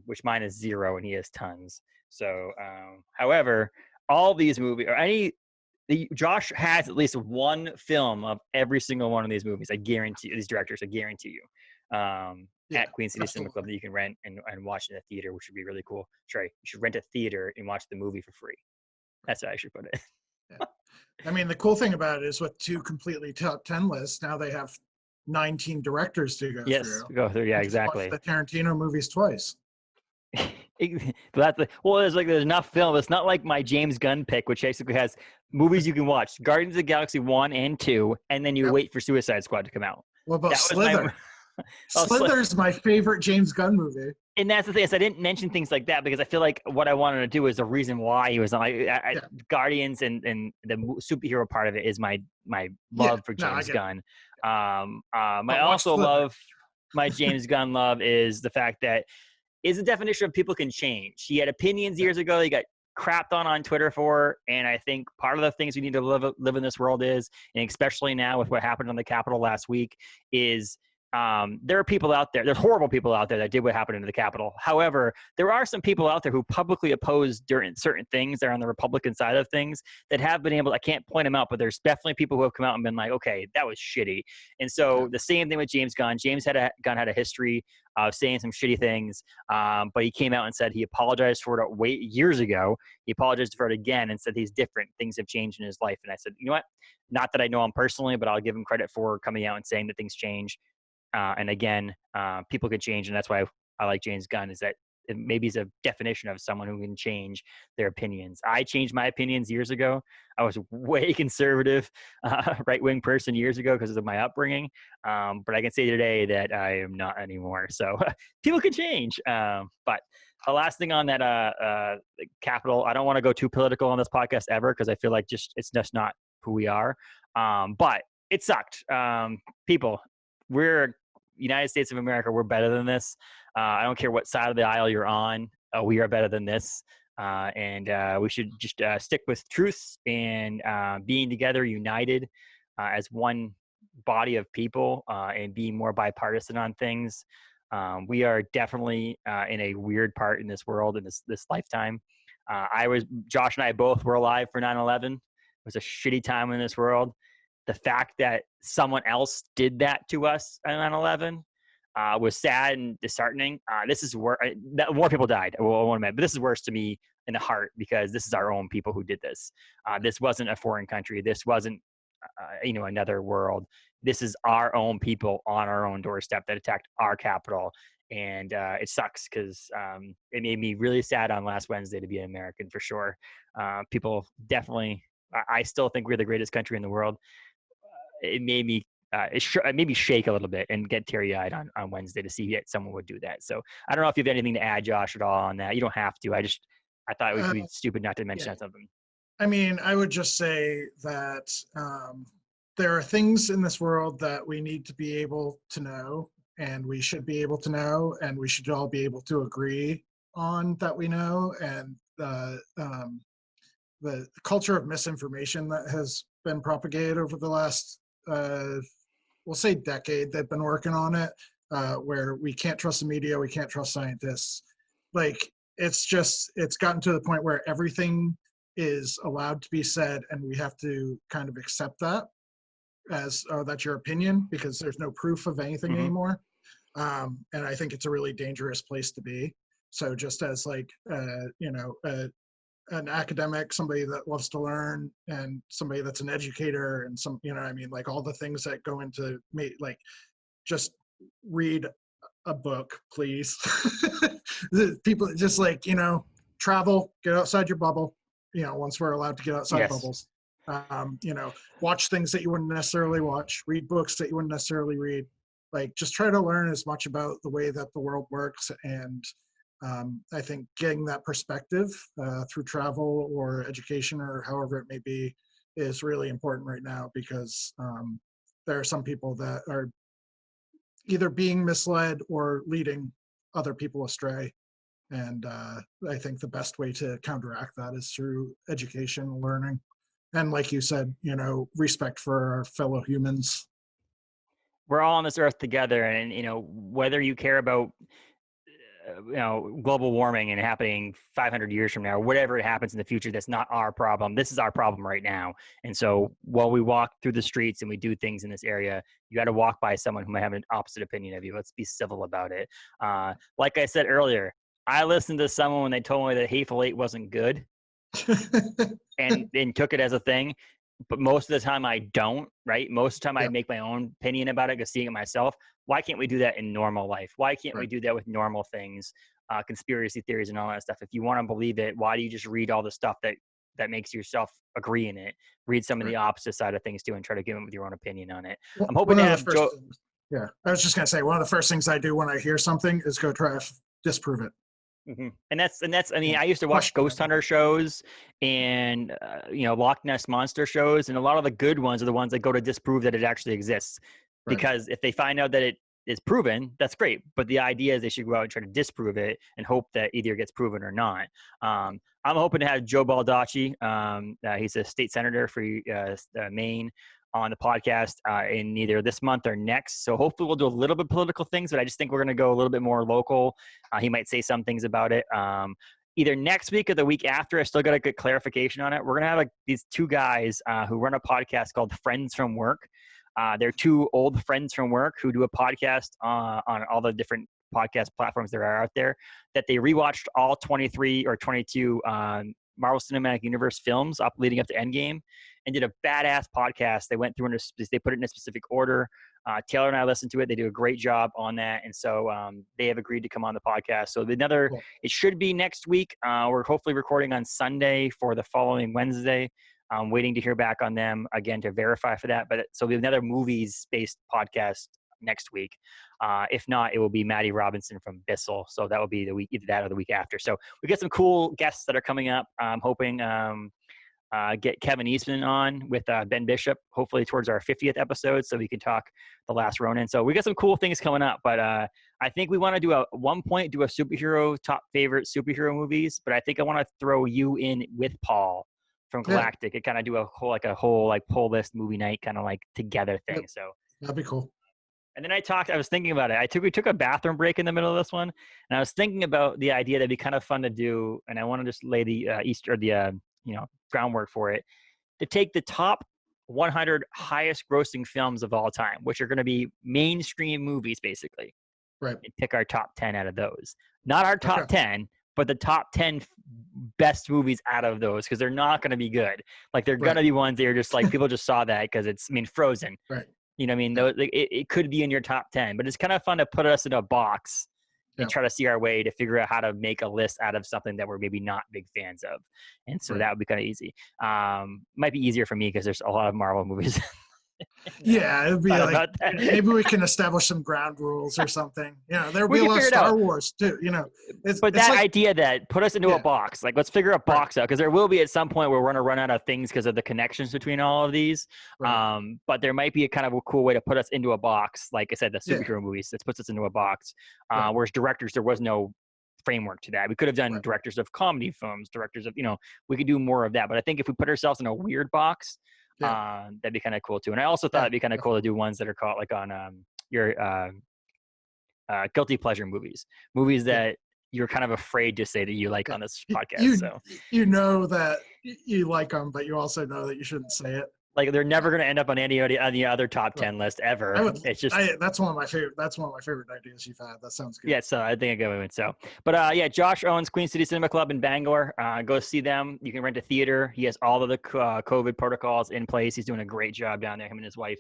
which mine is 0 and he has tons. So, however, all these movies Josh has at least one film of every single one of these movies. I guarantee these directors. I guarantee you. At Queen City Cinema Club that you can rent and watch in a theater, which would be really cool. Sorry, you should rent a theater and watch the movie for free. That's how I should put it. I mean, the cool thing about it is with 2 completely top 10 lists, now they have 19 directors to go through. Yes, go through. Yeah, exactly. Watch the Tarantino movies twice. There's enough film. It's not like my James Gunn pick, which basically has movies you can watch: Guardians of the Galaxy 1 and 2, and then you wait for Suicide Squad to come out. What about Slither? Slither's my favorite James Gunn movie. And that's the thing is I didn't mention things like that because I feel like what I wanted to do is the reason why he was on Guardians and the superhero part of it is my love for James Gunn. My James Gunn love is the fact that is the definition of people can change. He had opinions years ago. He got crapped on Twitter for, and I think part of the things we need to live in this world is, and especially now with what happened on the Capitol last week, is there are people out there, there's horrible people out there that did what happened in the Capitol. However, there are some people out there who publicly oppose certain things. They're on the Republican side of things that have been able, I can't point them out, but there's definitely people who have come out and been like, okay, that was shitty. And so the same thing with James Gunn. Gunn had a history of saying some shitty things, but he came out and said he apologized for it years ago. He apologized for it again and said he's different. Things have changed in his life. And I said, you know what? Not that I know him personally, but I'll give him credit for coming out and saying that things change. And again, people can change, and that's why I like James Gunn. Is that maybe is a definition of someone who can change their opinions. I changed my opinions years ago. I was way conservative, right-wing person years ago because of my upbringing. But I can say today that I am not anymore. So people can change. But the last thing on that capital, I don't want to go too political on this podcast ever because I feel like it's just not who we are. But it sucked. People, we're United States of America. We're better than this. I don't care what side of the aisle you're on. We are better than this. And we should just stick with truth and being together, united as one body of people, and being more bipartisan on things. We are definitely in a weird part in this world in this lifetime. Josh and I both were alive for 9/11. It was a shitty time in this world. The fact that someone else did that to us on 9/11 was sad and disheartening. This is where more people died. I won't admit, but this is worse to me in the heart because this is our own people who did this. This wasn't a foreign country. This wasn't another world. This is our own people on our own doorstep that attacked our capital. And it sucks because it made me really sad on last Wednesday to be an American for sure. People definitely, I still think we're the greatest country in the world. It made me it made me shake a little bit and get teary-eyed on Wednesday to see that someone would do that. So I don't know if you have anything to add, Josh, at all on that. You don't have to. I thought it would be stupid not to mention Yeah. something. I mean, I would just say that there are things in this world that we need to be able to know, and we should be able to know, and we should all be able to agree on that we know. And the culture of misinformation that has been propagated over the last, we'll say decade, they've been working on it, where we can't trust the media, we can't trust scientists. Like, it's gotten to the point where everything is allowed to be said, and we have to kind of accept that as that's your opinion because there's no proof of anything anymore. And I think it's a really dangerous place to be. So just as like, an academic, somebody that loves to learn, and somebody that's an educator, and some, I mean, like all the things that go into me, like just read a book, please. People just like, travel, get outside your bubble, once we're allowed to get outside bubbles. Watch things that you wouldn't necessarily watch, read books that you wouldn't necessarily read. Like, just try to learn as much about the way that the world works. And I think getting that perspective through travel or education or however it may be is really important right now, because there are some people that are either being misled or leading other people astray. And I think the best way to counteract that is through education, learning, and like you said, respect for our fellow humans. We're all on this earth together, and whether you care about global warming and happening 500 years from now, whatever it happens in the future, that's not our problem. This is our problem right now. And so while we walk through the streets and we do things in this area, you got to walk by someone who might have an opposite opinion of you. Let's be civil about it. Like I said earlier, I listened to someone when they told me that Hateful Eight wasn't good and took it as a thing. But most of the time I don't, right? Most of the time I make my own opinion about it, because seeing it myself. Why can't we do that in normal life? Why can't we do that with normal things, conspiracy theories and all that stuff? If you want to believe it, why do you just read all the stuff that makes yourself agree in it? Read some of the opposite side of things too, and try to give them your own opinion on it. I'm hoping to have Joe. Yeah, I was just gonna say, one of the first things I do when I hear something is go try to disprove it. Mm-hmm. And that's I mean, I used to watch ghost hunter shows and Loch Ness monster shows, and a lot of the good ones are the ones that go to disprove that it actually exists. Because if they find out that it is proven, that's great. But the idea is they should go out and try to disprove it and hope that either it gets proven or not. I'm hoping to have Joe Baldacci. He's a state senator for Maine on the podcast in either this month or next. So hopefully we'll do a little bit of political things, but I just think we're going to go a little bit more local. He might say some things about it. Either next week or the week after. I still got to get clarification on it. We're going to have these two guys who run a podcast called Friends from Work. They're two old friends from work who do a podcast on all the different podcast platforms there are out there, that they rewatched all 23 or 22 Marvel Cinematic Universe films leading up to Endgame. and did a badass podcast. They went through they put it in a specific order. Taylor and I listened to it. They do a great job on that. And so they have agreed to come on the podcast. So Cool. it should be next week. We're hopefully recording on Sunday for the following Wednesday. I'm waiting to hear back on them again to verify for that. But so we have another movies-based podcast next week. If not, it will be Maddie Robinson from Bissell. So that will be the week, either that or the week after. So we got some cool guests that are coming up. I'm hoping get Kevin Eastman on with Ben Bishop, hopefully towards our 50th episode, so we can talk The Last Ronin. So we got some cool things coming up, but I think we want to do at one point do a superhero top favorite superhero movies, but I think I want to throw you in with Paul from Galactic and kind of do a whole pull list movie night kind of like together thing. Yep. So that'd be cool. And then I was thinking about it. We took a bathroom break in the middle of this one, and I was thinking about the idea that'd be kind of fun to do, and I want to just lay the groundwork for it, to take the top 100 highest grossing films of all time, which are going to be mainstream movies, basically. Right. And pick our top 10 out of those. Not our top 10, but the top 10 best movies out of those, because they're not going to be good. Like, they're going to be ones that are just like, people just saw that because Frozen. Right. You know what I mean? It could be in your top 10, but it's kind of fun to put us in a box and try to see our way to figure out how to make a list out of something that we're maybe not big fans of. And so that would be kind of easy. Might be easier for me because there's a lot of Marvel movies. Yeah, it'd be like, maybe we can establish some ground rules or something. There'll be a lot of Star Wars too. But that idea that put us into a box, like let's figure a box out, because there will be at some point where we're going to run out of things because of the connections between all of these. But there might be a kind of a cool way to put us into a box. Like I said, the superhero movies, that puts us into a box. Whereas directors, there was no framework to that. We could have done directors of comedy films, directors of, we could do more of that. But I think if we put ourselves in a weird box, that'd be kind of cool too. And I also thought it'd be kind of cool to do ones that are called like on your guilty pleasure movies that you're kind of afraid to say that you like on this podcast. That you like them, but you also know that you shouldn't say it. Like, they're never going to end up on any other top 10 list ever. It's just that's one of my favorite ideas you've had. That sounds good. Yeah, so I think I go with it. So, but Josh owns Queen City Cinema Club in Bangor. Go see them. You can rent a theater. He has all of the COVID protocols in place. He's doing a great job down there. Him and his wife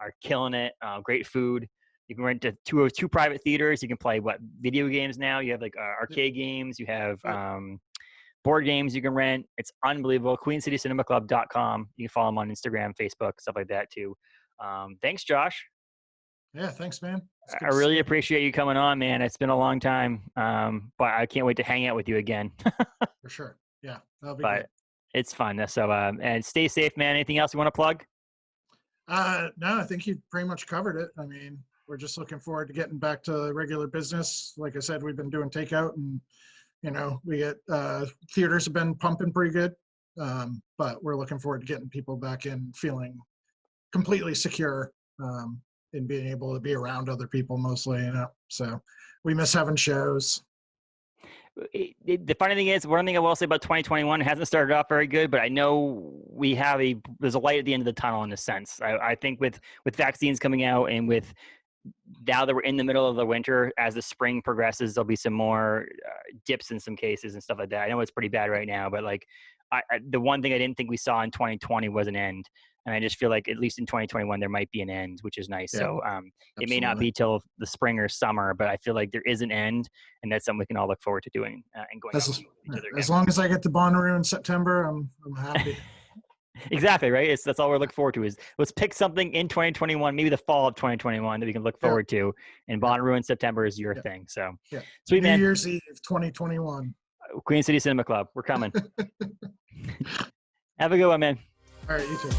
are killing it. Great food. You can rent two private theaters. You can play video games now. You have like arcade games. You have board games you can rent. It's unbelievable. QueenCityCinemaClub.com. You can follow them on Instagram, Facebook, stuff like that too. Thanks, Josh. Yeah, thanks, man. I really appreciate you coming on, man. It's been a long time, but I can't wait to hang out with you again. For sure. Yeah, that'll be great. It's fun. So, and stay safe, man. Anything else you want to plug? No, I think you pretty much covered it. We're just looking forward to getting back to regular business. Like I said, we've been doing takeout, and we get theaters have been pumping pretty good, but we're looking forward to getting people back in feeling completely secure and being able to be around other people mostly. So we miss having shows. The funny thing is, one thing I will say about 2021, it hasn't started off very good, but I know there's a light at the end of the tunnel in a sense. I think with vaccines coming out, and with now that we're in the middle of the winter, as the spring progresses, there'll be some more dips in some cases and stuff like that. I know it's pretty bad right now, but like the one thing I didn't think we saw in 2020 was an end. And I just feel like at least in 2021, there might be an end, which is nice. Yeah, so it may not be till the spring or summer, but I feel like there is an end, and that's something we can all look forward to doing and going out with each other again. As long as I get to Bonnaroo in September, I'm happy. Exactly, right? That's all we're looking forward to, is let's pick something in 2021, maybe the fall of 2021, that we can look forward to. And Bonnaroo in September is your thing. So sweet, man. New Year's Eve 2021. Queen City Cinema Club. We're coming. Have a good one, man. All right, you too.